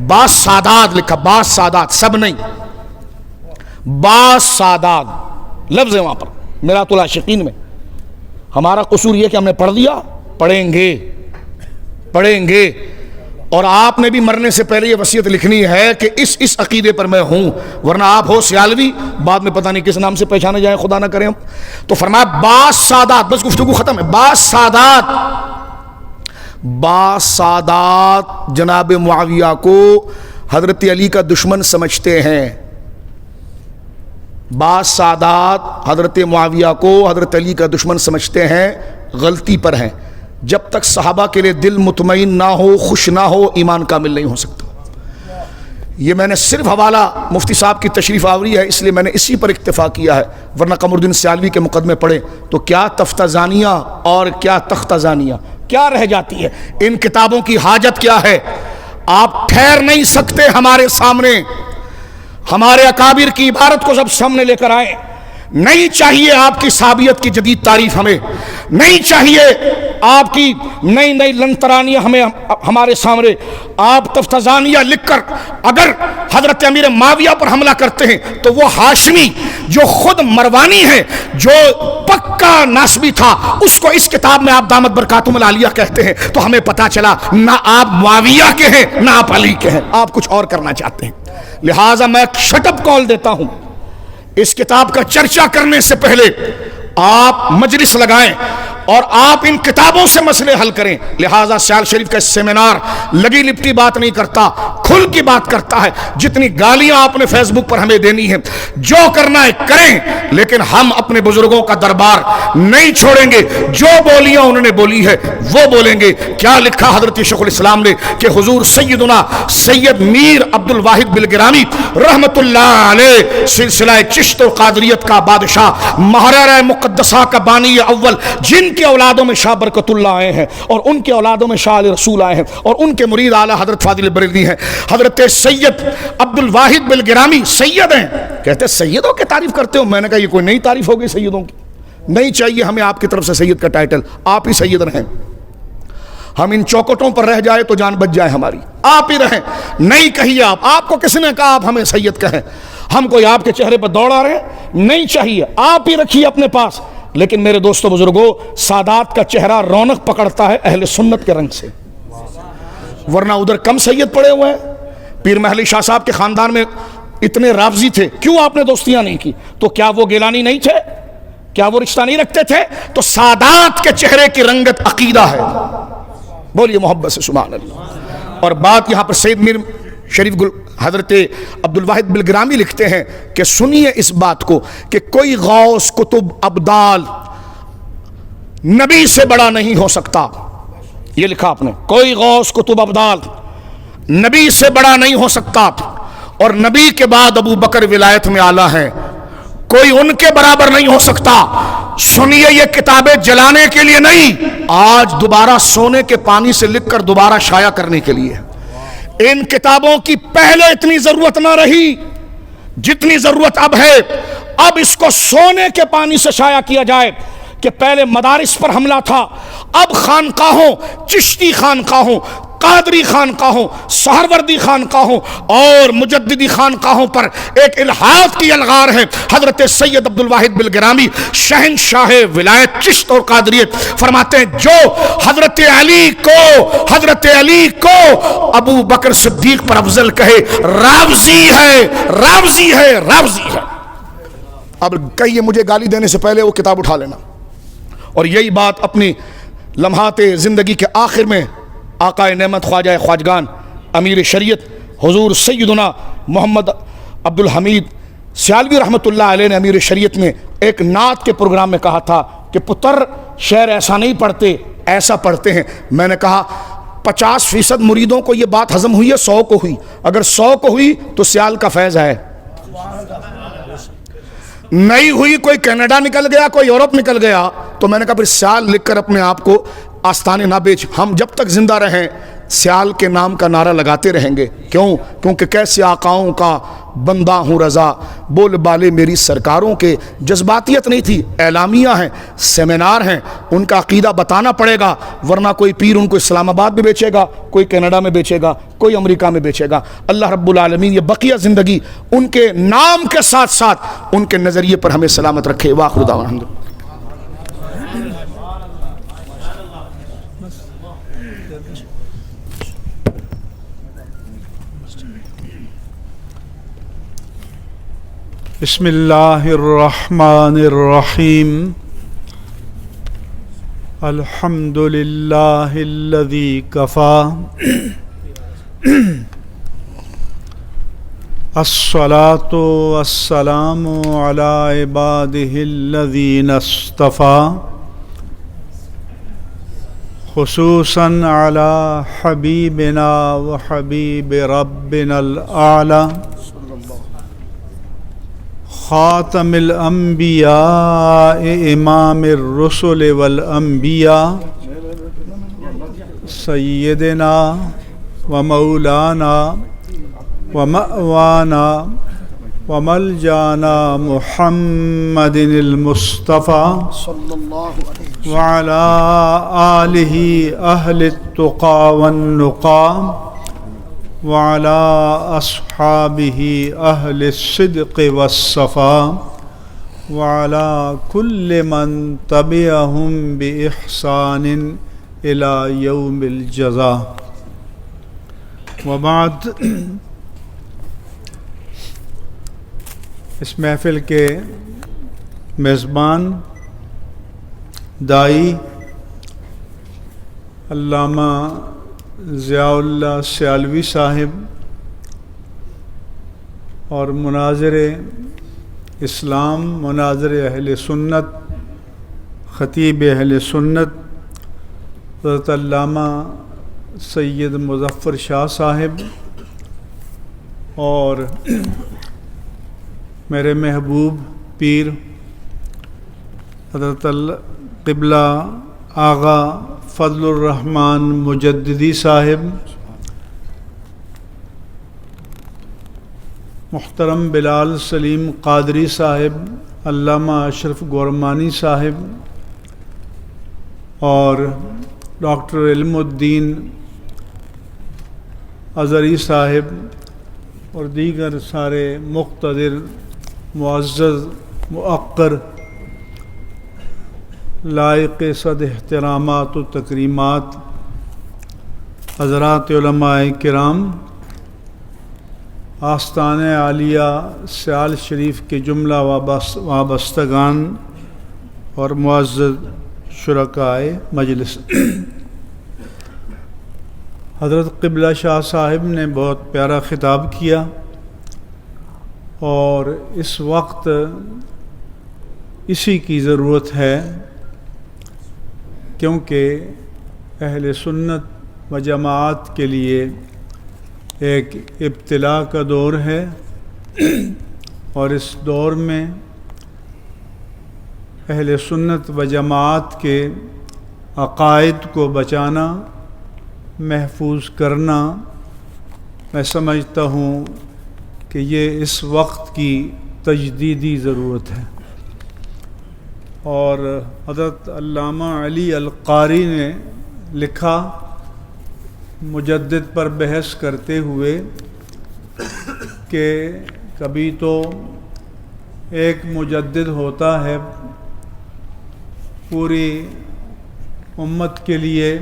بعض سادات لکھا، بعض سادات، سب نہیں، بعض سادات لفظ ہے وہاں پر میرات العاشقین میں. ہمارا قصور یہ کہ ہم نے پڑھ دیا، پڑھیں گے. اور آپ نے بھی مرنے سے پہلے یہ وصیت لکھنی ہے کہ اس عقیدے پر میں ہوں، ورنہ آپ ہو سیالوی، بعد میں پتہ نہیں کس نام سے پہچانے جائیں، خدا نہ کریں ہم. تو فرمایا بعض سادات، بس گفتگو ختم ہے، بعض سادات جناب معاویہ کو حضرت علی کا دشمن سمجھتے ہیں. بعض سادات حضرت معاویہ کو حضرت علی کا دشمن سمجھتے ہیں، غلطی پر ہیں. جب تک صحابہ کے لیے دل مطمئن نہ ہو، خوش نہ ہو، ایمان کامل نہیں ہو سکتا. یہ میں نے صرف حوالہ مفتی صاحب کی تشریف آوری ہے، اس لیے میں نے اسی پر اکتفا کیا ہے، ورنہ قمر الدین سیالوی کے مقدمے پڑھیں تو کیا تفتہ زانیہ اور کیا تختہ زانیہ کیا رہ جاتی ہے. ان کتابوں کی حاجت کیا ہے؟ آپ ٹھہر نہیں سکتے ہمارے سامنے، ہمارے اکابر کی عبارت کو سب سامنے لے کر آئیں. نہیں چاہیے آپ کی صحابیت کی جدید تعریف، ہمیں نہیں چاہیے آپ کی نئی نئی لنترانیاں ہمیں ہمارے سامنے. آپ تفتزانیہ لکھ کر اگر حضرت امیر معاویہ پر حملہ کرتے ہیں تو وہ ہاشمی جو خود مروانی ہے، جو پکا ناسبی تھا، اس کو اس کتاب میں آپ دامت برکاتہم العالیہ کہتے ہیں. تو ہمیں پتا چلا نہ آپ معاویہ کے ہیں نہ آپ علی کے ہیں، آپ کچھ اور کرنا چاہتے ہیں. لہٰذا میں شٹ اپ کال دیتا ہوں، اس کتاب کا چرچا کرنے سے پہلے آپ مجلس لگائیں اور آپ ان کتابوں سے مسئلے حل کریں. لہٰذا سیال شریف کا سیمینار لگی لپٹی بات نہیں کرتا، کھل کی بات کرتا ہے. جتنی گالیاں آپ نے فیس بک پر ہمیں دینی ہے، جو کرنا ہے کریں، لیکن ہم اپنے بزرگوں کا دربار نہیں چھوڑیں گے. جو بولیاں انہوں نے بولی ہے وہ بولیں گے. کیا لکھا حضرت شیخ الاسلام نے کہ حضور سیدنا سید میر عبد الواحد بلگرامی رحمت اللہ علیہ سلسلہ چشت و قادریت کا بادشاہ، محرر مقدسہ کا بانی اول، جن کے اولادوں میں شاہ برکت اللہ آئے ہیں اور ان کے اولادوں میں شاہ علی رسول آئے ہیں اور ان کے مرید اعلیٰ حضرت فاضل بریلوی ہیں، حضرت سید عبد الواحد بلگرامی سید ہیں. کہتے سیدوں کی تعریف کرتے ہو؟ میں نے کہا یہ کوئی نئی تعریف ہوگی سیدوں کی؟ نہیں چاہیے ہمیں آپ کی طرف سے سید کا ٹائٹل، آپ ہی سید رہیں. ہم ان چوکٹوں پر رہ جائے تو جان بچ جائے ہماری، آپ ہی رہیں. نہیں کہیے آپ کو کس نے کہا آپ ہمیں سید کہیں؟ ہم کوئی آپ کے چہرے پر دوڑا رہے؟ نہیں چاہیے، آپ ہی رکھیے اپنے پاس. لیکن میرے دوستو بزرگوں، سادات کا چہرہ رونق پکڑتا ہے اہل سنت کے رنگ سے، ورنہ ادھر کم سید پڑے ہوئے ہیں۔ پیر محلی شاہ صاحب کے خاندان میں اتنے رافضی تھے، کیوں آپ نے دوستیاں نہیں کی؟ تو کیا وہ گیلانی نہیں تھے؟ کیا وہ رشتہ نہیں رکھتے تھے؟ تو سادات کے چہرے کی رنگت عقیدہ ہے۔ بولیے محبت سے سبحان اللہ۔ اور بات یہاں پر سید میر شریف حضرت عبدالواحد بلگرامی لکھتے ہیں کہ سنیے اس بات کو کہ کوئی غوث کتب ابدال نبی سے بڑا نہیں ہو سکتا۔ یہ لکھا آپ نے، کوئی غوث کتب ابدال نبی سے بڑا نہیں ہو سکتا، اور نبی کے بعد ابو بکر ولایت میں اعلیٰ ہیں، کوئی ان کے برابر نہیں ہو سکتا۔ سنیے، یہ کتابیں جلانے کے لیے نہیں، آج دوبارہ سونے کے پانی سے لکھ کر دوبارہ شائع کرنے کے لیے۔ ان کتابوں کی پہلے اتنی ضرورت نہ رہی جتنی ضرورت اب ہے۔ اب اس کو سونے کے پانی سے شائع کیا جائے کہ پہلے مدارس پر حملہ تھا، اب خانقاہوں، چشتی خانقاہوں، قادری خانقاہوں، سہروردی خانقاہوں اور مجددی خانقاہوں پر ایک الحاد کی الغار ہے۔ حضرت سید عبدالواحد بلگرامی شہنشاہ ولایت چشت اور قادریت فرماتے ہیں، جو حضرت علی کو ابو بکر صدیق پر افضل کہے، رافضی ہے، رافضی ہے، رافضی ہے۔ اب کہیے مجھے گالی دینے سے پہلے وہ کتاب اٹھا لینا۔ اور یہی بات اپنی لمحات زندگی کے آخر میں آقا نعمت خواجہ خواجگان امیر شریعت حضور سیدنا محمد عبدالحمید سیالوی رحمۃ اللہ علیہ نے امیر شریعت میں ایک نعت کے پروگرام میں کہا تھا کہ پتر شعر ایسا نہیں پڑھتے، ایسا پڑھتے ہیں۔ میں نے کہا 50% مریدوں کو یہ بات ہضم ہوئی ہے، 100 کو ہوئی؟ اگر 100 کو ہوئی تو سیال کا فیض ہے، نہیں ہوئی کوئی کینیڈا نکل گیا، کوئی یورپ نکل گیا، تو میں نے کہا پھر سیال لکھ کر اپنے آپ کو آستانے نہ بیچ۔ ہم جب تک زندہ رہیں سیال کے نام کا نعرہ لگاتے رہیں گے۔ کیوں؟ کیونکہ کیسے آقاؤں کا بندہ ہوں رضا، بول بالے میری سرکاروں کے۔ جذباتیت نہیں تھی، اعلامیہ ہیں، سیمینار ہیں، ان کا عقیدہ بتانا پڑے گا، ورنہ کوئی پیر ان کو اسلام آباد میں بیچے گا، کوئی کینیڈا میں بیچے گا، کوئی امریکہ میں بیچے گا۔ اللہ رب العالمین یہ بقیہ زندگی ان کے نام کے ساتھ ساتھ ان کے نظریے پر ہمیں سلامت رکھے۔ وآخر دعوانا الحمدللہ۔ بسم اللہ الرحمن الرحیم، الحمد للہ الذی کفا، الصلاۃ والسلام علی عبادہ الذین اصطفیٰ، خصوصاً علی حبیبنا و حبیب ربنا الاعلی، خاتم الانبیاء امام الرسل والانبیاء، سیدنا و مولانا و مأوانا و ملجانا محمد المصطفیٰ وعلى آلہ اہل التقى والنقى وعلى أصحابه أهل الصدق والصفاء وعلى كل من تبعهم بإحسان إلى يوم الجزاء، وبعد۔ اس محفل کے میزبان دائی علامہ ضیاء اللہ سیالوی صاحب اور مناظر اسلام، مناظر اہل سنت، خطیب اہل سنت حضرت علامہ سید مظفر شاہ صاحب، اور میرے محبوب پیر حضرت قبلہ آغا فضل الرحمن مجددی صاحب، محترم بلال سلیم قادری صاحب، علامہ اشرف گورمانی صاحب، اور ڈاکٹر علم الدین ازہری صاحب، اور دیگر سارے مقتدر، معزز، مؤقر لائق صد احترامات و تکریمات حضرات علماء کرام، آستان عالیہ سیال شریف کے جملہ وابستگان اور معزز شرکائے مجلس، حضرت قبلہ شاہ صاحب نے بہت پیارا خطاب کیا، اور اس وقت اسی کی ضرورت ہے، کیونکہ اہل سنت و جماعت کے لیے ایک ابتلا کا دور ہے، اور اس دور میں اہل سنت و جماعت کے عقائد کو بچانا، محفوظ کرنا، میں سمجھتا ہوں کہ یہ اس وقت کی تجدیدی ضرورت ہے۔ اور حضرت علامہ علی القاری نے لکھا مجدد پر بحث کرتے ہوئے کہ کبھی تو ایک مجدد ہوتا ہے پوری امت کے لیے،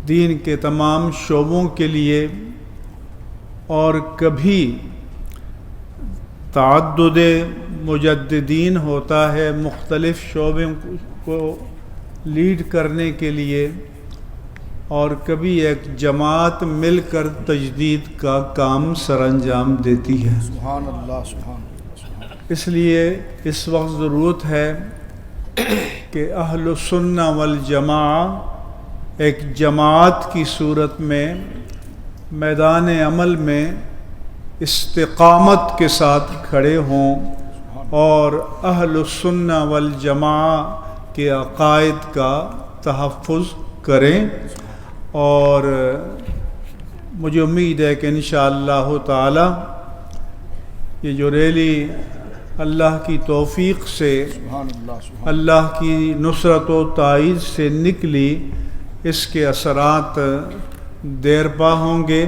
دین کے تمام شعبوں کے لیے، اور کبھی تعدد مجددین ہوتا ہے مختلف شعبوں کو لیڈ کرنے کے لیے، اور کبھی ایک جماعت مل کر تجدید کا کام سر انجام دیتی ہے۔ سبحان اللہ، سبحان اللہ۔ اس لیے اس وقت ضرورت ہے کہ اہل السنہ والجماعہ ایک جماعت کی صورت میں میدان عمل میں استقامت کے ساتھ کھڑے ہوں، اور اہل السنہ والجماعہ کے عقائد کا تحفظ کریں، اور مجھے امید ہے کہ انشاءاللہ تعالی یہ جو ریلی اللہ کی توفیق سے، اللہ کی نصرت و تائید سے نکلی، اس کے اثرات دیر پا ہوں گے،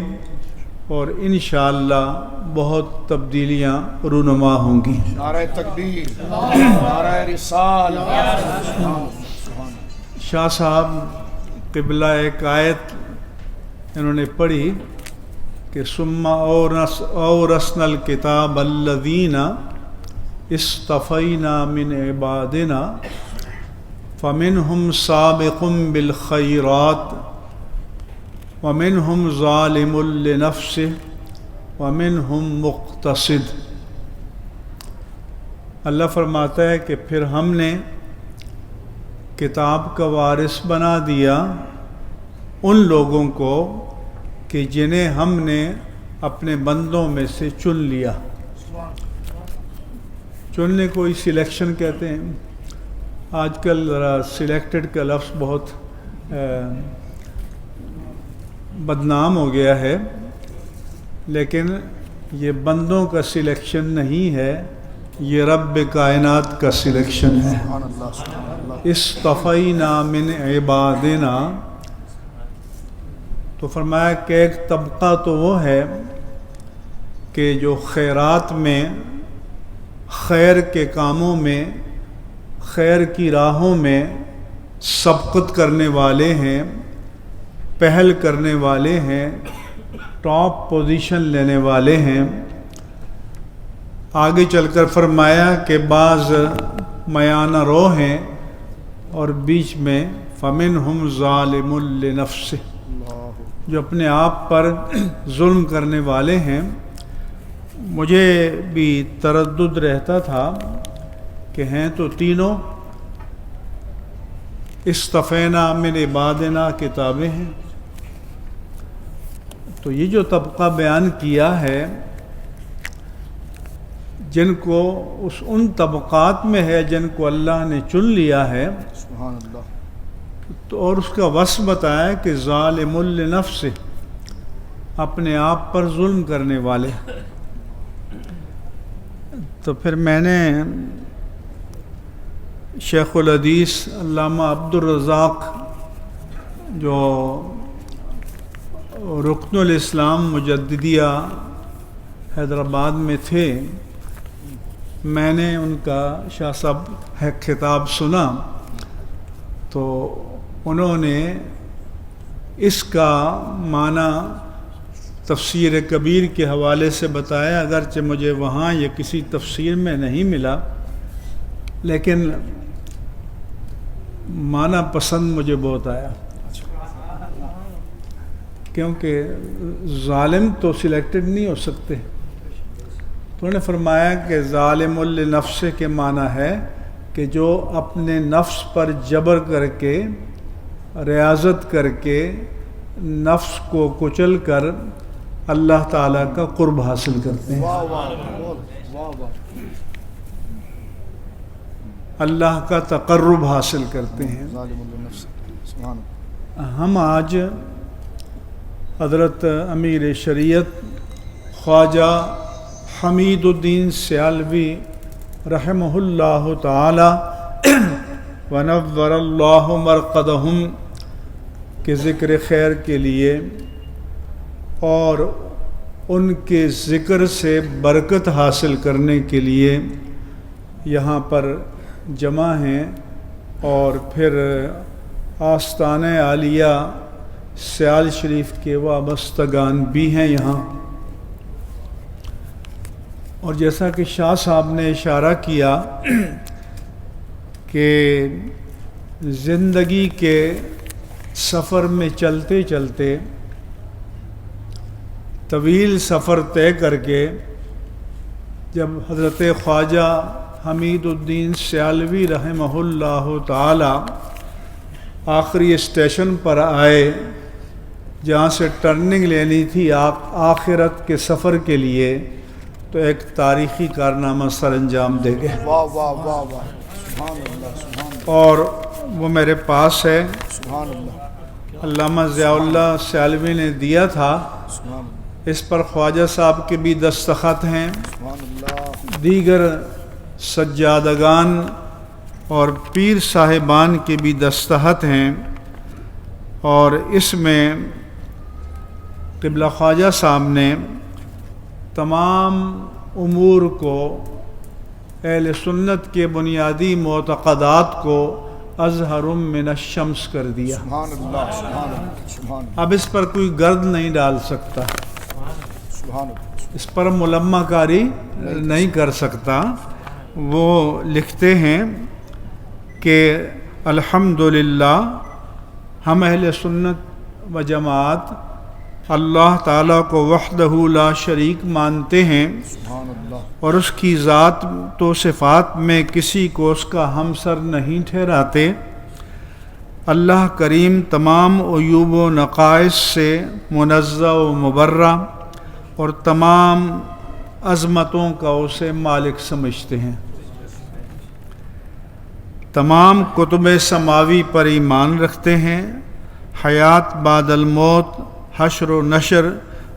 اور انشاءاللہ بہت تبدیلیاں رونما ہوں گی۔ نعرہ تکبیر، نعرہ رسالت۔ شاہ صاحب قبلہ ایک آیت انہوں نے پڑھی کہ ثم اورثنا الکتاب الذین اصطفینا من عبادنا فمنہم سابق بالخیرات ومنہم ظالم لنفسہ ومنہم مقتصد۔ اللہ فرماتا ہے کہ پھر ہم نے کتاب کا وارث بنا دیا ان لوگوں کو کہ جنہیں ہم نے اپنے بندوں میں سے چن لیا۔ چننے کو ہی سلیکشن کہتے ہیں۔ آج کل ذرا سلیکٹڈ کا لفظ بہت بدنام ہو گیا ہے، لیکن یہ بندوں کا سلیکشن نہیں ہے، یہ رب کائنات کا سلیکشن ہے۔ اصطفینا من عبادنا، تو فرمایا کہ ایک طبقہ تو وہ ہے کہ جو خیرات میں، خیر کے کاموں میں، خیر کی راہوں میں سبقت کرنے والے ہیں، پہل کرنے والے ہیں، ٹاپ پوزیشن لینے والے ہیں۔ آگے چل کر فرمایا کہ بعض میانہ رو ہیں، اور بیچ میں فمنہم ظالم لنفسہ، جو اپنے آپ پر ظلم کرنے والے ہیں۔ مجھے بھی تردد رہتا تھا کہ ہیں تو تینوں، اصطفینا من عبادنا کتابیں ہیں، تو یہ جو طبقہ بیان کیا ہے جن کو ان طبقات میں ہے جن کو اللہ نے چن لیا ہے، سبحان اللہ، تو اور اس کا وصف بتایا کہ ظالم لنفسہ، اپنے آپ پر ظلم کرنے والے۔ تو پھر میں نے شیخ الحدیث علامہ عبد الرزاق جو رکن الاسلام مجددیہ حیدرآباد میں تھے، میں نے ان کا شاہ صاحب ہے خطاب سنا تو انہوں نے اس کا معنی تفسیر کبیر کے حوالے سے بتایا، اگرچہ مجھے وہاں یہ کسی تفسیر میں نہیں ملا، لیکن معنی پسند مجھے بہت آیا، کیونکہ ظالم تو سلیکٹڈ نہیں ہو سکتے۔ تو انہوں نے فرمایا کہ ظالم لنفس کے معنی ہے کہ جو اپنے نفس پر جبر کر کے، ریاضت کر کے، نفس کو کچل کر اللہ تعالیٰ کا قرب حاصل کرتے ہیں، اللہ کا تقرب حاصل کرتے ہیں۔ ہم آج حضرت امیر شریعت خواجہ حمید الدین سیالوی رحمہ اللہ تعالی ونور اللہ مرقدہم کے ذکر خیر کے لیے اور ان کے ذکر سے برکت حاصل کرنے کے لیے یہاں پر جمع ہیں، اور پھر آستانہ عالیہ سیال شریف کے وابستگان بھی ہیں یہاں۔ اور جیسا کہ شاہ صاحب نے اشارہ کیا کہ زندگی کے سفر میں چلتے چلتے، طویل سفر طے کر کے جب حضرت خواجہ حمید الدین سیالوی رحمہ اللہ تعالی آخری اسٹیشن پر آئے جہاں سے ٹرننگ لینی تھی آخرت کے سفر کے لیے، تو ایک تاریخی کارنامہ سر انجام دے گئے، اور وہ میرے پاس ہے، علامہ ضیاء اللہ سیالوی نے دیا تھا، اس پر خواجہ صاحب کے بھی دستخط ہیں، دیگر سجادگان اور پیر صاحبان کے بھی دستخط ہیں، اور اس میں قبلہ خواجہ صاحب نے تمام امور کو، اہل سنت کے بنیادی معتقدات کو اظہر من الشمس کر دیا۔ اب اس پر کوئی گرد نہیں ڈال سکتا، اس پر ملمہ کاری نہیں کر سکتا۔ وہ لکھتے ہیں کہ الحمدللہ ہم اہل سنت و جماعت اللہ تعالیٰ کو وحدہ لا شریک مانتے ہیں، اور اس کی ذات و صفات میں کسی کو اس کا ہمسر نہیں ٹھہراتے۔ اللہ کریم تمام عیوب و نقائص سے منزہ و مبرہ، اور تمام عظمتوں کا اسے مالک سمجھتے ہیں۔ تمام کتب سماوی پر ایمان رکھتے ہیں، حیات بعد الموت، حشر و نشر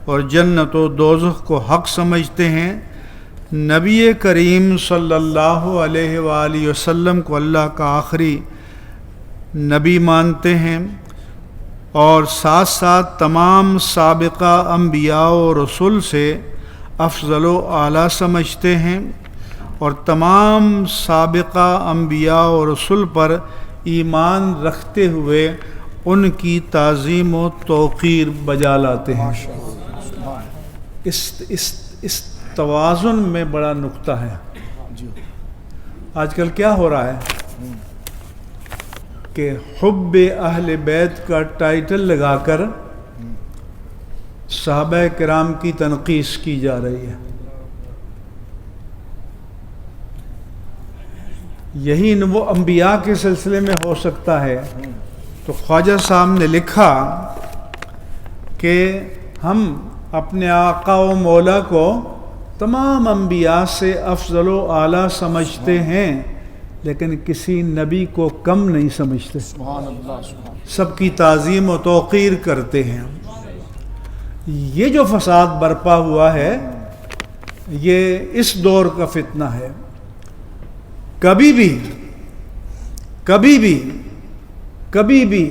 اور جنت و دوزخ کو حق سمجھتے ہیں۔ نبی کریم صلی اللہ علیہ وآلہ وسلم کو اللہ کا آخری نبی مانتے ہیں، اور ساتھ ساتھ تمام سابقہ انبیاء و رسول سے افضل و اعلیٰ سمجھتے ہیں، اور تمام سابقہ انبیاء و رسول پر ایمان رکھتے ہوئے ان کی تعظیم و توقیر بجا لاتے ہیں۔ اس توازن میں بڑا نقطہ ہے۔ آج کل کیا ہو رہا ہے کہ حب اہل بیت کا ٹائٹل لگا کر صحابہ کرام کی تنقیص کی جا رہی ہے۔ یہی وہ انبیاء کے سلسلے میں ہو سکتا ہے، تو خواجہ صاحب نے لکھا کہ ہم اپنے آقا و مولا کو تمام انبیاء سے افضل و اعلیٰ سمجھتے ہیں، لیکن کسی نبی کو کم نہیں سمجھتے، سب کی تعظیم و توقیر کرتے ہیں۔ یہ جو فساد برپا ہوا ہے یہ اس دور کا فتنہ ہے۔ کبھی بھی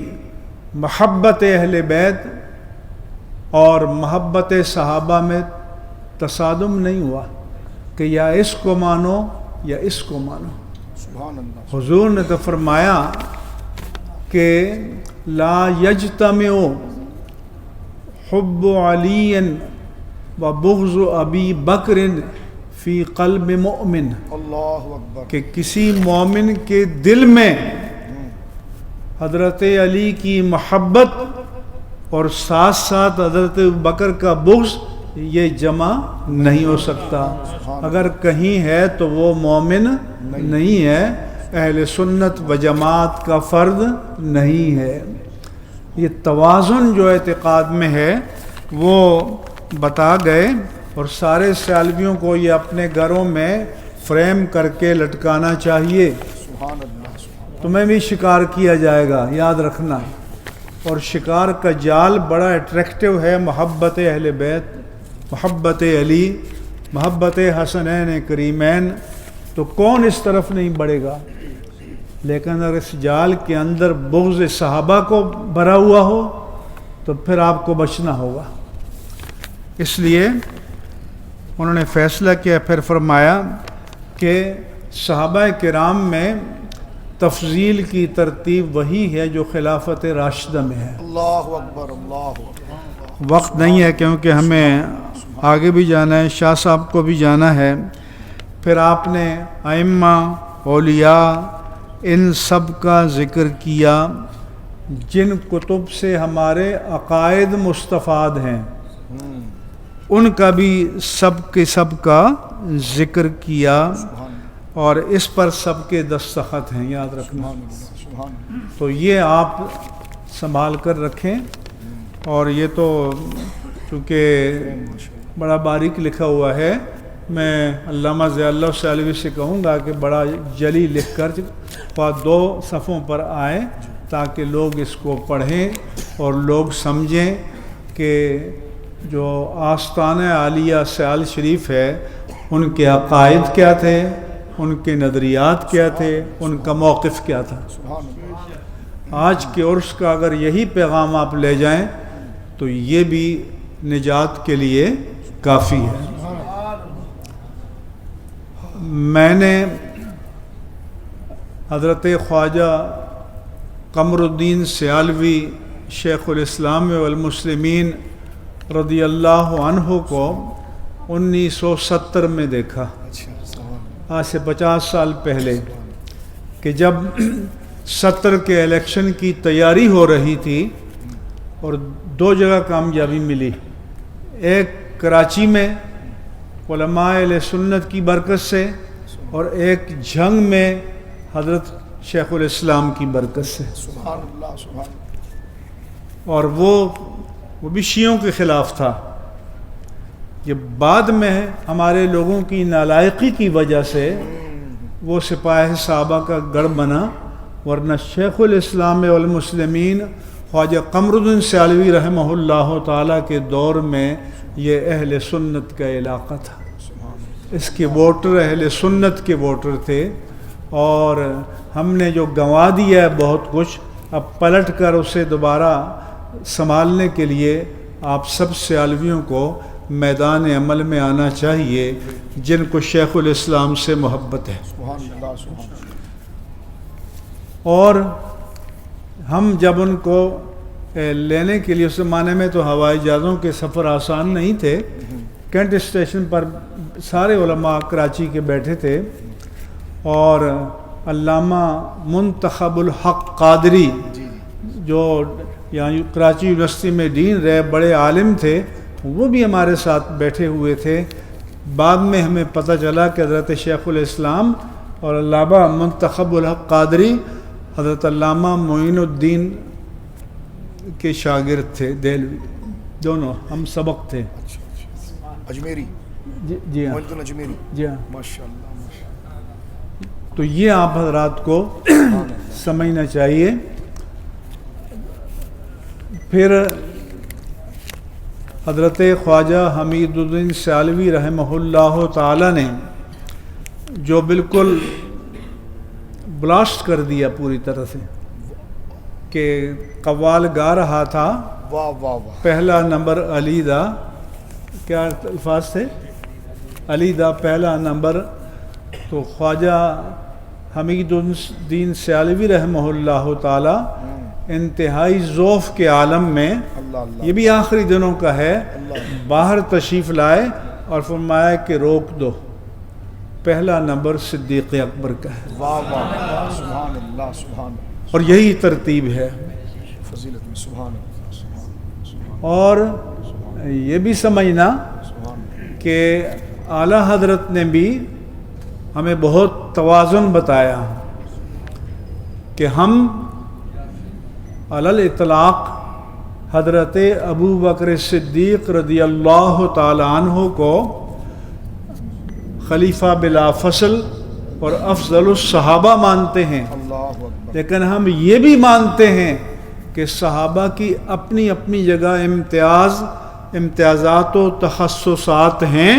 محبت اہل بیت اور محبت صحابہ میں تصادم نہیں ہوا کہ یا اس کو مانو یا اس کو مانو. حضور نے تو فرمایا کہ لا یجتمع حب علی و بغض ابی بکر فی قلب مؤمن، کہ کسی مومن کے دل میں حضرت علی کی محبت اور ساتھ ساتھ حضرت بکر کا بغض یہ جمع نہیں ہو سکتا. اگر کہیں ہے تو وہ مومن نہیں ہے، اہل سنت و جماعت کا فرد نہیں ہے. یہ توازن جو اعتقاد میں ہے وہ بتا گئے، اور سارے سیالویوں کو یہ اپنے گھروں میں فریم کر کے لٹکانا چاہیے. تمہیں بھی شکار کیا جائے گا، یاد رکھنا. اور شکار کا جال بڑا اٹریکٹیو ہے، محبت اہل بیت، محبت علی، محبت حسنین کریمین. تو کون اس طرف نہیں بڑھے گا؟ لیکن اگر اس جال کے اندر بغض صحابہ کو بھرا ہوا ہو تو پھر آپ کو بچنا ہوگا. اس لیے انہوں نے فیصلہ کیا، پھر فرمایا کہ صحابہ کرام میں تفضیل کی ترتیب وہی ہے جو خلافت راشدہ میں ہے. اللہ اکبر، اللہ اکبر. وقت نہیں ہے کیونکہ ہمیں آگے بھی جانا ہے، شاہ صاحب کو بھی جانا ہے. پھر آپ نے ائمہ، اولیاء، ان سب کا ذکر کیا جن کتب سے ہمارے عقائد مستفاد ہیں، ان کا بھی سب کے سب کا ذکر کیا، اور اس پر سب کے دستخط ہیں، یاد رکھنا. تو یہ آپ سنبھال کر رکھیں. اور یہ تو چونکہ بڑا باریک لکھا ہوا ہے، میں علامہ ضیاء اللہ سیالوی سے کہوں گا کہ بڑا جلی لکھ کر 2 صفحوں پر آئے تاکہ لوگ اس کو پڑھیں اور لوگ سمجھیں کہ جو آستانہ عالیہ سیال شریف ہے ان کے عقائد کیا تھے، ان کے نظریات کیا تھے، ان کا موقف کیا تھا. آج کے عرس کا اگر یہی پیغام آپ لے جائیں تو یہ بھی نجات کے لیے کافی ہے. میں نے حضرت خواجہ قمر الدین سیالوی شیخ الاسلام والمسلمین رضی اللہ عنہ کو 1970 میں دیکھا، آج سے 50 سال پہلے، کہ جب 70 کے الیکشن کی تیاری ہو رہی تھی اور 2 جگہ کامیابی ملی. ایک کراچی میں علماء اہل سنت کی برکت سے، اور ایک جھنگ میں حضرت شیخ الاسلام کی برکت سے. اور وہ بھی شیعوں کے خلاف تھا. یہ بعد میں ہمارے لوگوں کی نالائقی کی وجہ سے وہ سپاہ صحابہ کا گڑھ بنا، ورنہ شیخ الاسلام والمسلمین خواجہ قمر الدین سیالوی رحمہ اللہ تعالیٰ کے دور میں یہ اہل سنت کا علاقہ تھا. اس کے ووٹر اہل سنت کے ووٹر تھے، اور ہم نے جو گنوا دیا ہے بہت کچھ، اب پلٹ کر اسے دوبارہ سنبھالنے کے لیے آپ سب سیالویوں کو میدان عمل میں آنا چاہیے جن کو شیخ الاسلام سے محبت ہے. اور ہم جب ان کو لینے کے لیے، اس زمانے میں تو ہوائی جہازوں کے سفر آسان نہیں تھے، کینٹ اسٹیشن پر سارے علماء کراچی کے بیٹھے تھے، اور علامہ منتخب الحق قادری جو یہاں کراچی یونیورسٹی میں ڈین رہے، بڑے عالم تھے، وہ بھی ہمارے ساتھ بیٹھے ہوئے تھے. بعد میں ہمیں پتہ چلا کہ حضرت شیخ الاسلام اور علامہ منتخب الحق قادری حضرت علامہ معین الدین کے شاگرد تھے، دہلوی، دونوں ہم سبق تھے. اجمیری، جی ہاں، اجمیری، جی ہاں. ماشاءاللہ. تو یہ آپ حضرات کو سمجھنا چاہیے. پھر حضرت خواجہ حمید الدین سیالوی رحمہ اللہ تعالی نے جو بالکل بلاسٹ کر دیا پوری طرح سے، کہ قوال گا رہا تھا، واہ واہ واہ، پہلا نمبر علی دا، کیا الفاظ تھے؟ علی دا پہلا نمبر تو خواجہ حمید الدین سیالوی رحمہ اللہ تعالی انتہائی ذوف کے عالم میں، یہ بھی آخری دنوں کا ہے، باہر تشریف لائے اور فرمایا کہ روک دو، پہلا نمبر صدیق اکبر کا ہے، سبحان اللہ سبحان اللہ اور یہی ترتیب ہے۔ فضیلت میں سبحان اللہ اور یہ بھی سمجھنا کہ اعلیٰ حضرت نے بھی ہمیں بہت توازن بتایا کہ ہم علی الاطلاق حضرت ابو بکر صدیق رضی اللہ تعالی عنہ کو خلیفہ بلا فصل اور افضل الصحابہ مانتے ہیں، لیکن ہم یہ بھی مانتے ہیں کہ صحابہ کی اپنی اپنی جگہ امتیازات و تخصصات ہیں،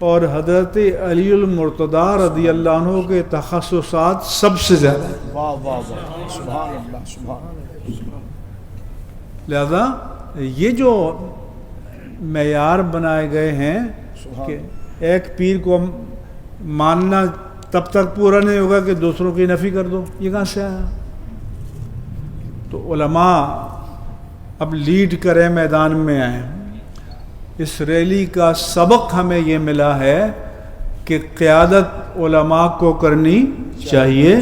اور حضرت علی المرتضیٰ رضی اللہ عنہ کے تخصصات سب سے زیادہ ہیں۔ سبحان اللہ سبحان اللہ۔ لہذا یہ جو معیار بنائے گئے ہیں کہ ایک پیر کو ماننا تب تک پورا نہیں ہوگا کہ دوسروں کی نفی کر دو، یہ کہاں سے آیا؟ تو علماء اب لیڈ کریں، میدان میں آئیں۔ اس ریلی کا سبق ہمیں یہ ملا ہے کہ قیادت علماء کو کرنی چاہیے،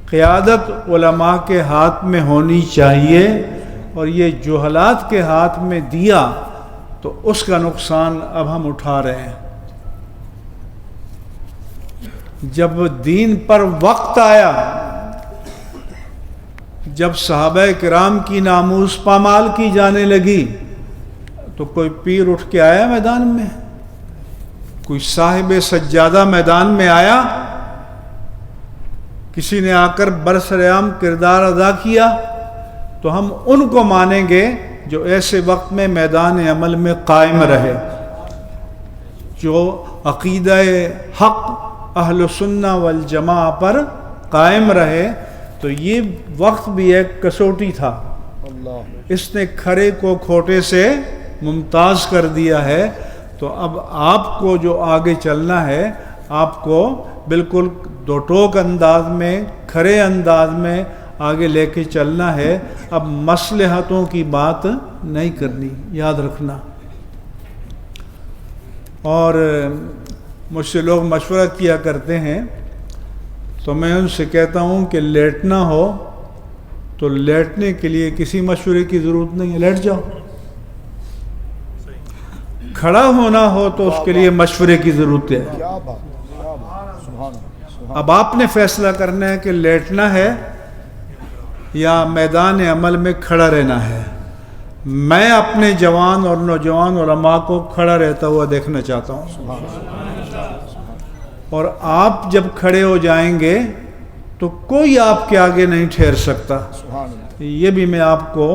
قیادت علماء کے ہاتھ میں ہونی چاہیے، اور یہ جہالات کے ہاتھ میں دیا تو اس کا نقصان اب ہم اٹھا رہے ہیں۔ جب دین پر وقت آیا، جب صحابہ کرام کی ناموس پامال کی جانے لگی، تو کوئی پیر اٹھ کے آیا میدان میں؟ کوئی صاحب سجادہ میدان میں آیا؟ کسی نے آ کر برسرعام کردار ادا کیا؟ تو ہم ان کو مانیں گے جو ایسے وقت میں میدان عمل میں قائم رہے، جو عقیدہ حق اہل سنہ والجماع پر قائم رہے۔ تو یہ وقت بھی ایک کسوٹی تھا، اس نے کھڑے کو کھوٹے سے ممتاز کر دیا ہے۔ تو اب آپ کو جو آگے چلنا ہے، آپ کو بالکل دو ٹوک انداز میں، کھڑے انداز میں آگے لے کے چلنا ہے۔ اب مصلحتوں کی بات نہیں کرنی، یاد رکھنا۔ اور مجھ سے لوگ مشورہ کیا کرتے ہیں، تو میں ان سے کہتا ہوں کہ لیٹنا ہو تو لیٹنے کے لیے کسی مشورے کی ضرورت نہیں ہے، لیٹ جاؤ۔ کھڑا ہونا ہو تو اس کے لیے مشورے کی ضرورت ہے۔ اب آپ نے فیصلہ کرنا ہے کہ لیٹنا ہے یا میدان عمل میں کھڑا رہنا ہے۔ میں اپنے جوان اور نوجوان علماء کو کھڑا رہتا ہوا دیکھنا چاہتا ہوں، اور آپ جب کھڑے ہو جائیں گے تو کوئی آپ کے آگے نہیں ٹھہر سکتا۔ یہ بھی میں آپ کو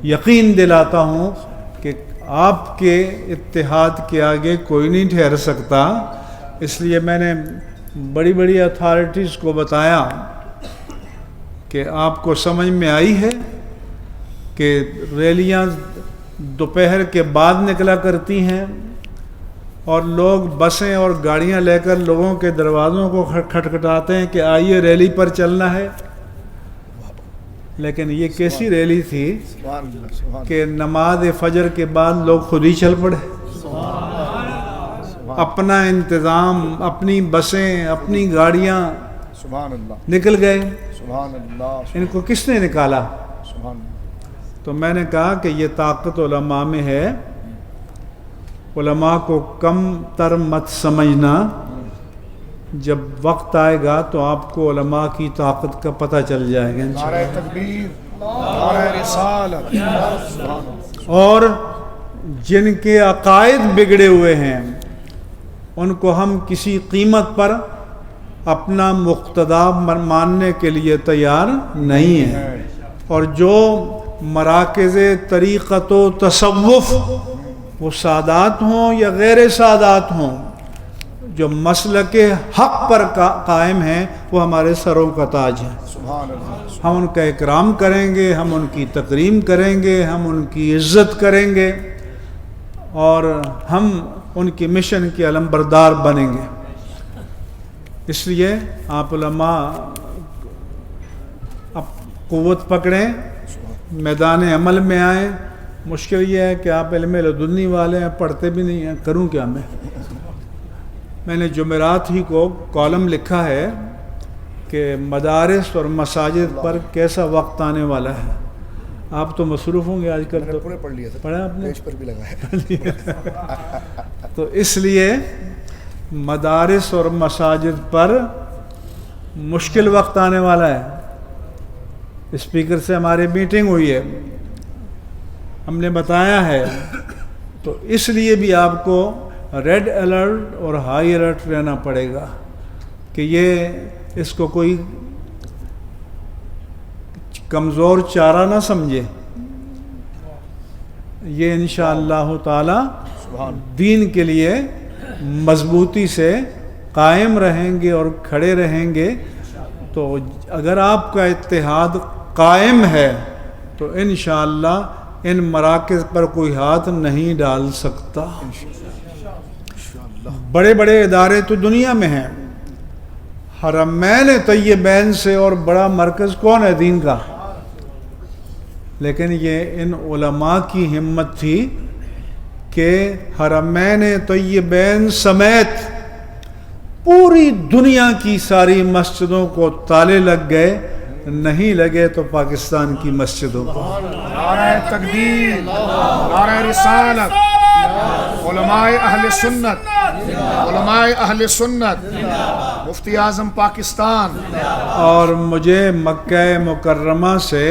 یقین دلاتا ہوں کہ آپ کے اتحاد کے آگے کوئی نہیں ٹھہر سکتا۔ اس لیے میں نے بڑی بڑی اتھارٹیز کو بتایا کہ آپ کو سمجھ میں آئی ہے کہ ریلیاں دوپہر کے بعد نکلا کرتی ہیں، اور لوگ بسیں اور گاڑیاں لے کر لوگوں کے دروازوں کو کھٹکھٹاتے ہیں کہ آئیے ریلی پر چلنا ہے۔ لیکن یہ کیسی ریلی تھی کہ نماز فجر کے بعد لوگ خود ہی چل پڑے، اپنا انتظام، اپنی بسیں، اپنی گاڑیاں نکل گئے۔ ان کو کس نے نکالا؟ تو میں نے کہا کہ یہ طاقت علماء میں ہے۔ علماء کو کم تر مت سمجھنا، جب وقت آئے گا تو آپ کو علماء کی طاقت کا پتہ چل جائے گا نعرہ تکبیر، نعرہ رسالت۔ اور جن کے عقائد بگڑے ہوئے ہیں ان کو ہم کسی قیمت پر اپنا مقتدا ماننے کے لیے تیار نہیں ہیں، اور جو مراکز طریقت و تصوف، وہ سادات ہوں یا غیر سادات ہوں، جو مسلک حق پر قائم ہیں، وہ ہمارے سروں کا تاج ہے۔ ہم ان کا اکرام کریں گے، ہم ان کی تکریم کریں گے، ہم ان کی عزت کریں گے، اور ہم ان کی مشن کے علمبردار بنیں گے۔ اس لیے آپ علماء اب قوت پکڑیں، میدان عمل میں آئیں. مشکل یہ ہے کہ آپ علم لدنی والے ہیں، پڑھتے بھی نہیں ہیں، کروں کیا میں نے جمعرات ہی کو کالم لکھا ہے کہ مدارس اور مساجد پر کیسا وقت آنے والا ہے. آپ تو مصروف ہوں گے آج کل، تو پڑھ لیا پڑھا آپ نے؟ پیج پر بھی لگا ہے. تو اس لیے مدارس اور مساجد پر مشکل وقت آنے والا ہے. اسپیکر سے ہماری میٹنگ ہوئی ہے، ہم نے بتایا ہے. تو اس لیے بھی آپ کو ریڈ الرٹ اور ہائی الرٹ رہنا پڑے گا کہ یہ اس کو کوئی کمزور چارہ نہ سمجھے. یہ انشاءاللہ تعالی دین کے لیے مضبوطی سے قائم رہیں گے اور کھڑے رہیں گے. تو اگر آپ کا اتحاد قائم ہے تو انشاءاللہ ان مراکز پر کوئی ہاتھ نہیں ڈال سکتا. بڑے بڑے ادارے تو دنیا میں ہیں، حرمین طیبین سے اور بڑا مرکز کون ہے دین کا؟ لیکن یہ ان علماء کی ہمت تھی کہ حرمین طیبین سمیت پوری دنیا کی ساری مسجدوں کو تالے لگ گئے، نہیں لگے تو پاکستان کی مسجدوں کو. نعرہ تکبیر، نعرہ رسالت، علماء اہل سنت، علماء اہل سنت، مفتی اعظم پاکستان. اور مجھے مکہ مکرمہ سے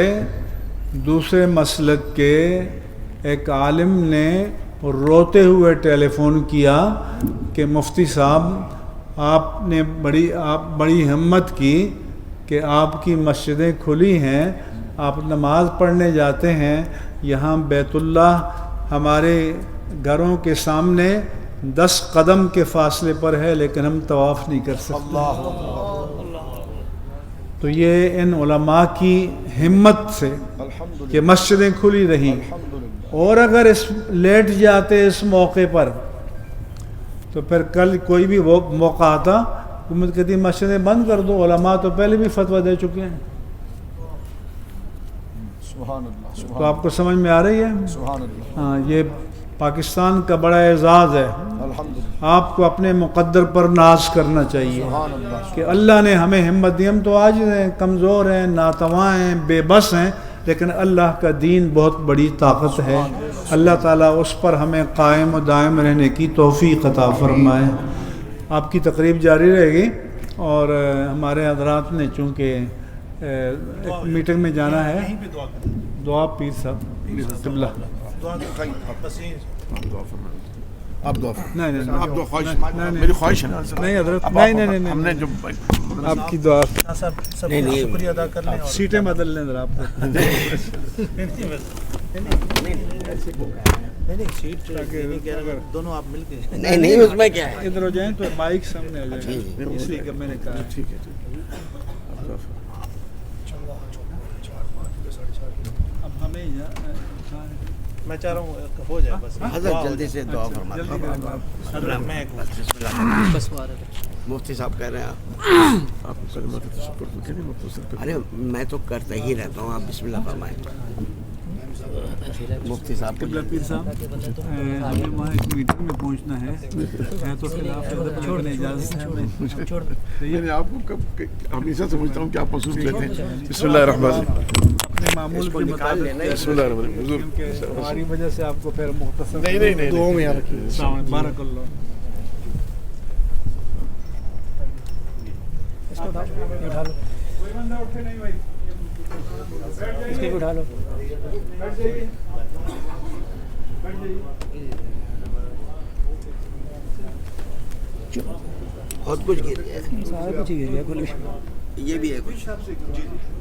دوسرے مسلک کے ایک عالم نے روتے ہوئے ٹیلی فون کیا کہ مفتی صاحب آپ نے بڑی ہمت کی کہ آپ کی مسجدیں کھلی ہیں، آپ نماز پڑھنے جاتے ہیں، یہاں بیت اللہ ہمارے گھروں کے سامنے 10 قدم کے فاصلے پر ہے لیکن ہم طواف نہیں کر سکتے. تو یہ ان علماء کی ہمت سے کہ مسجدیں کھلی رہیں. اور اگر لیٹ جاتے اس موقع پر تو پھر کل کوئی بھی موقع آتا، حکومت کہتی مسجدیں بند کر دو. علماء تو پہلے بھی فتویٰ دے چکے ہیں. تو آپ کو سمجھ میں آ رہی ہے؟ ہاں، یہ پاکستان کا بڑا اعزاز ہے. آپ کو اپنے مقدر پر ناز کرنا چاہیے کہ اللہ نے ہمیں ہمت دی. ہم تو عاجز ہیں، کمزور ہیں، ناتواں ہیں، بے بس ہیں، لیکن اللہ کا دین بہت بڑی طاقت ہے. اللہ تعالیٰ اس پر ہمیں قائم و دائم رہنے کی توفیق عطا فرمائے. آپ کی تقریب جاری رہے گی اور ہمارے حضرات نے چونکہ ایک میٹنگ میں جانا ہے. دعا پیر صاحب قبلہ آپ دعا نہیں آپ دعا خواہش میری خواہش ہے نہیں حضرت نہیں ہم نے جو آپ کی دعا شکریہ ادا کر لیں. سیٹیں بدل لیں ذرا آپ کو. دونوں آپ مل کے نہیں اس میں کیا ہے. ادھر ہو جائیں تو مائک سامنے آ جائے گا، اس لیے کہ میں نے کہا. ٹھیک ہے. اب ہمیں میں چاہ رہا ہوں ہو جائے بس. حضرت جلدی سے دعا فرمائیں. مفتی صاحب کہہ رہے ہیں ارے میں تو کرتا ہی رہتا ہوں، آپ بسم اللہ فرمائیں. مفتی صاحب قبلہ پیر صاحب ہمیں وہاں ایک میٹنگ میں پہنچنا ہے تو خلاف اجازت ہے. میں آپ کو ہمیشہ سمجھتا ہوں کہ آپ مصروف رہتے ہیں. بسم اللہ الرحمن الرحیم. اپنے معمول کے مطابق بسم اللہ الرحمن الرحیم. کیونکہ ہماری وجہ سے آپ کو پھر مختصر نہیں دعاؤں میں یاد رکھیے. بارک اللہ. اس کو اٹھا لو، کوئی بندہ اٹھے نہیں بھائی، اس کو اٹھا لو. بیٹھ جائیے، بیٹھ جائیے. بہت کچھ گر گیا ہے، سارا کچھ ہی گر گیا. کل یہ بھی ہے کچھ،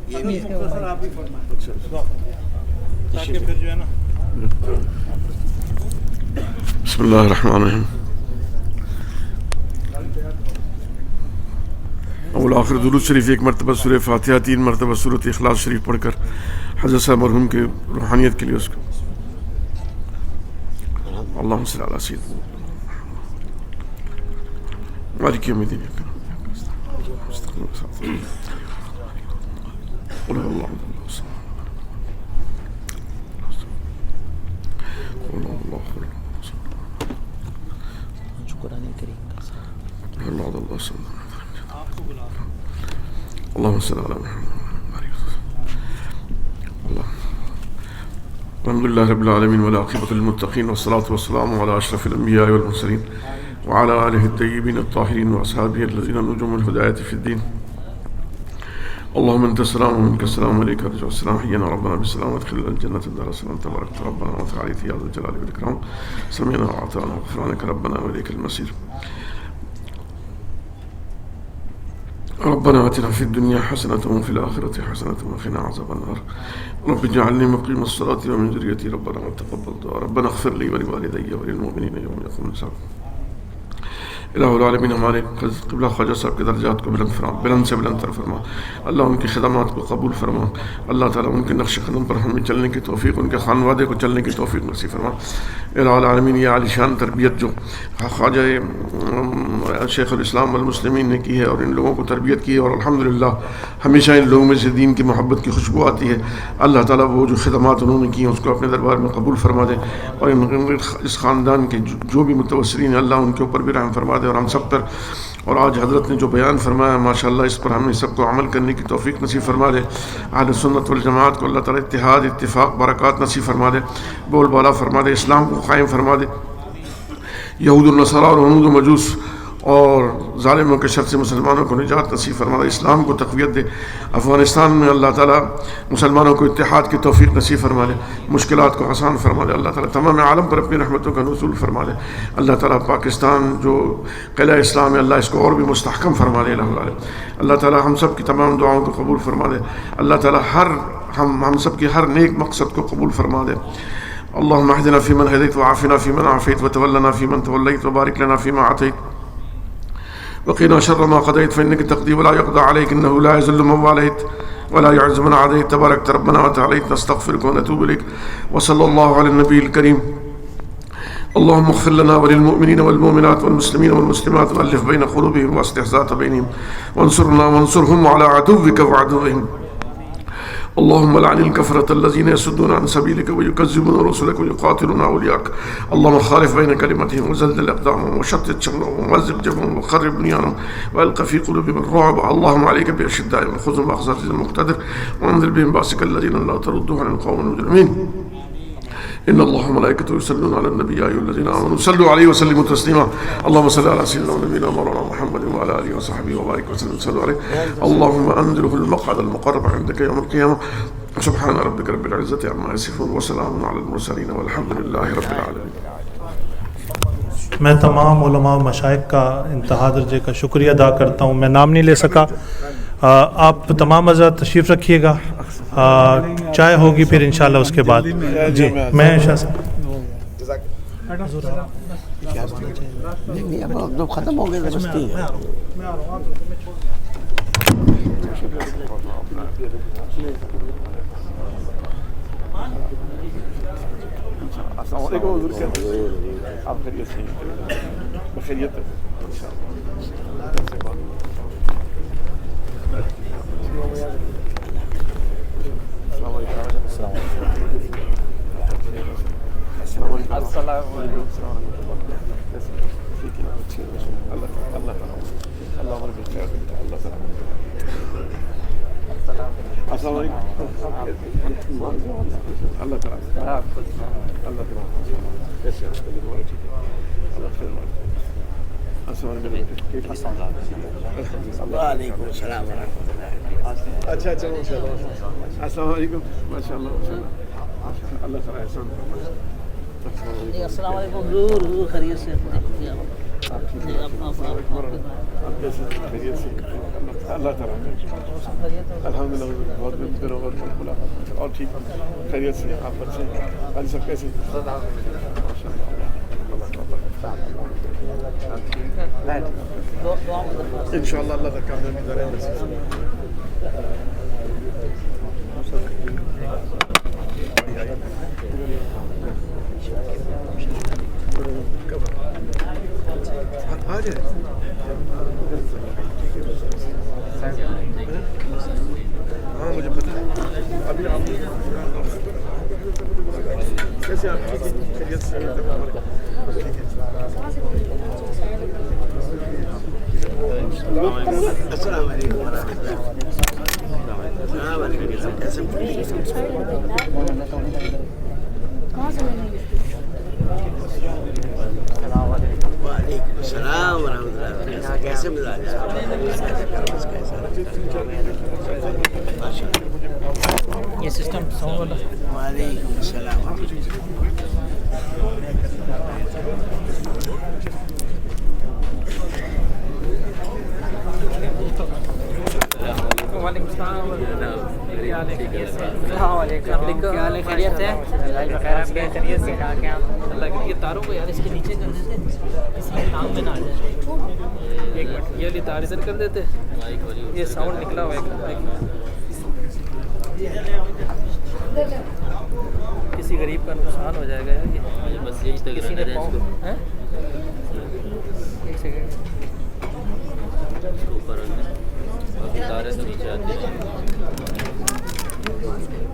یہ بھی ہے. سر آپ ہی فرمائیں تاکہ پھر جو ہے نا. بسم اللہ الرحمن الرحیم. اول آخر درود شریف 1 مرتبہ سورہ فاتحہ، 3 مرتبہ سورۃ اخلاص شریف پڑھ کر حضرت صاحب مرحوم کے روحانیت کے لیے اس کو اللہم صلی علی سیدنا مالک یوم الدین. اللهم صل على محمد. الحمد لله رب العالمين والعاقبة للمتقين والصلاة والسلام على أشرف الأنبياء والمرسلين وعلى آله الطيبين الطاهرين وأصحابه الذين نجوم الهداية في الدين. اللهم أنت السلام ومنك السلام عليك أرجع السلام. حينا ربنا بالسلام وادخلنا الجنة دار السلام. تبارك ربنا وتعالى يا ذا الجلال والإكرام. سمعنا وأطعنا وغفرانك ربنا وإليك المصير. ربنا آتنا في الدنيا حسنة وفي الآخرة حسنة وقنا عذاب النار. رب اجعلني مقيم الصلاة ومن ذريتي ربنا وتقبل دعاء. ربنا اغفر لي ولوالدي وللمؤمنين يوم يقوم الحساب. الہ العالمین ہمارے قبلہ خواجہ صاحب کے درجات کو بلند فرما، بلند سے بلند تر فرما اللہ، ان کی خدمات کو قبول فرما اللہ تعالیٰ، ان کے نقش قدم پر ہمیں چلنے کی توفیق، ان کے خانوادے کو چلنے کی توفیق نصیب فرما الہ العالمین۔ یہ عالی شان تربیت جو خواجہ شیخ الاسلام والمسلمین نے کی ہے اور ان لوگوں کو تربیت کی ہے، اور الحمدللہ ہمیشہ ان لوگوں میں سے دین کی محبت کی خوشبو آتی ہے، اللہ تعالیٰ وہ جو خدمات انہوں نے کی ہیں اس کو اپنے دربار میں قبول فرما دے، اور اس خاندان کے جو بھی متوسرین ہیں اللہ ان کے اوپر بھی رحم فرما دے اور ہم سب پر۔ اور آج حضرت نے جو بیان فرمایا ماشاءاللہ اس پر ہمیں سب کو عمل کرنے کی توفیق نصیب فرما دے۔ اہل سنت والجماعت کو اللہ تعالیٰ اتحاد، اتفاق، برکات نصیب فرما دے، بول بالا فرما دے، اسلام کو قائم فرما دے، یہود النصارى اور ہنود و مجوس اور ظالموں کے شر سے مسلمانوں کو نجات نصیب فرما دے، اسلام کو تقویت دے۔ افغانستان میں اللہ تعالیٰ مسلمانوں کو اتحاد کی توفیق نصیب فرما دے، مشکلات کو آسان فرما دے، اللہ تعالیٰ تمام عالم پر اپنی رحمتوں کا نزول فرما دے، اللہ تعالیٰ پاکستان جو قلعہ اسلام ہے اللہ اس کو اور بھی مستحکم فرما دے، اللہ تعالیٰ ہم سب کی تمام دعاؤں کو قبول فرما دے، اللہ تعالیٰ ہم سب کی ہر نیک مقصد کو قبول فرما دے۔ اللہم اہدنا فیمن ہدیت وعافنا فیمن عافیت وتولنا فیمن تولیت وبارک لنا فیما عطیت وقنا شر ما قضيت فإنك تقضي ولا يقضى عليك إنه لا يذل من واليت ولا يعز من عاديت تبارك ربنا وتعاليت نستغفرك ونتوب إليك وصلى الله على النبي الكريم. اللهم اغفر لنا وللمؤمنين والمؤمنات والمسلمين والمسلمات وألف بين قلوبهم وأصلح ذات بينهم وانصرنا وانصرهم على عدوك وعدوهم. اللهم لعن الكفرة الذين يصدون عن سبيلك ويكذبون رسلك ويقاتلون أولياءك. اللهم خالف بين كلمتهم وزلزل أقدامهم وشتت شملهم ومزق جبههم وخرب بنيانهم وألق في قلوبهم الرعب. اللهم عليك بأشدائهم وخذهم بأخذ المقتدر وانزل بهم بأسك الذين لا تردوا عن القوم المجرمين. إن الله وملائكته يصلون على النبي يا أيها الذين آمنوا صلوا عليه وسلموا تسليما. اللهم صل على سيدنا ونبينا مولانا محمد وعلى آله وصحبه وبارك وسلم صلوا عليه. اللهم أنزله المقعد المقرب عندك يوم القيامة. سبحان ربك رب العزة عما يصفون وسلام على المرسلين والحمد لله رب العالمين. میں تمام علماء و مشائخ کا انتہا درجے کا شکریہ ادا کرتا ہوں، میں نام نہیں لے سکا، آپ تمام حضرات تشریف رکھیے گا، چائے ہوگی پھر انشاءاللہ اس کے بعد۔ جی میں شاہ صاحب ختم ہو گئے السلام علیکم حضور، کیسے ہیں آپ؟ خیریت سے ہیں؟ بخیریت ہے السلام علیکم۔ اللہ تعالیٰ کیسے وعلیکم السلام ورحمۃ اللہ۔ اچھا السلام علیکم، ماشاء اللہ اللہ تعالیٰ احسان فرمائے۔ السلام علیکم حضور، خیریت سے؟ اللہ تعالیٰ الحمد للہ بہت دنوں بعد ملاقات اور ٹھیک خیریت سے آپ اچھے ہیں؟ سب کیسے؟ ان شاء اللہ اللہ کا کامیابی دے آ جائے السلام علیکم ورحمۃ اللہ وعلیکم السلام ورحمۃ اللہ کیسے مزاج ہے یہ سسٹم وعلیکم السلام وعلیکم السلام خیریت ہے یہ تاروں کو یار اس کے نیچے کر دیتے کسی کام میں نہ آ جائے. ایک منٹ یہ والی تار ادھر کر دیتے یہ ساؤنڈ نکلا ہوا ہے کسی غریب کا نقصان ہو جائے گا یار یہ بس یہی کسی نے ایک سیکنڈ تارے تو نیچے آتے ہیں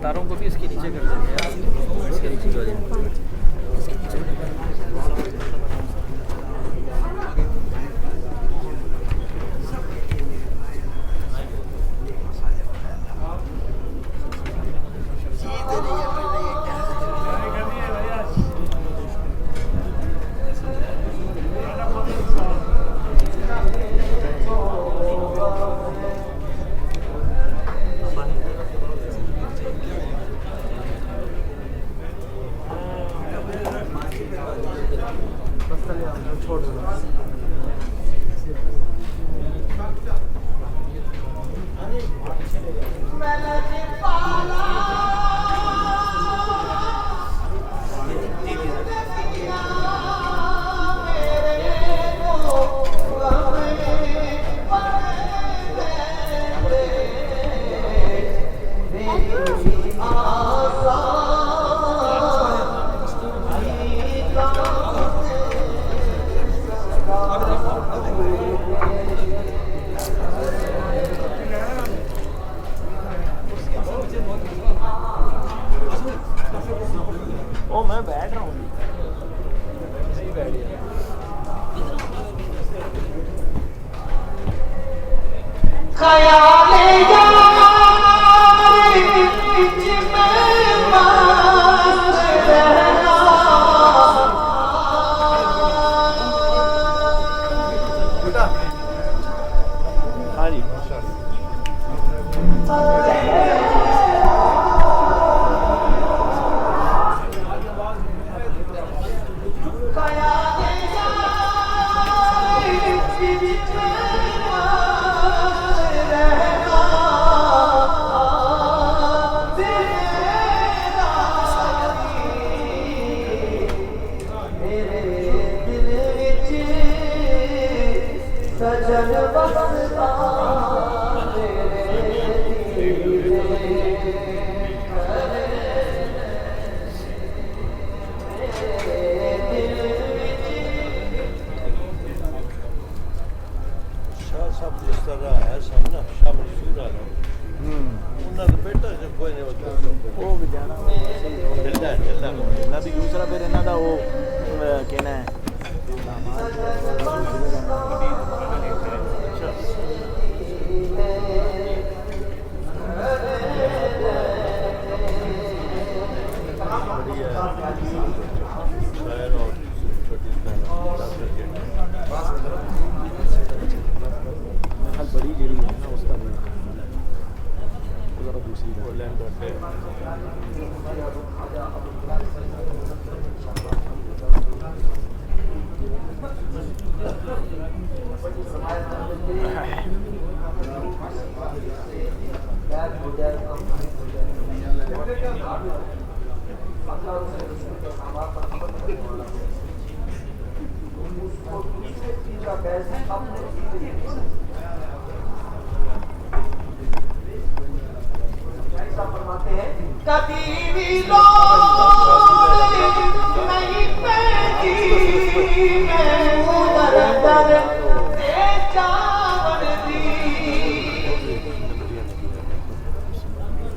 تاروں کو بھی اس کے نیچے کر دیتے ہیں اس کے نیچے کر دیتے ہیں.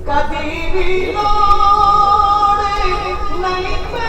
کبھی بھی لوڑ نہیں پہ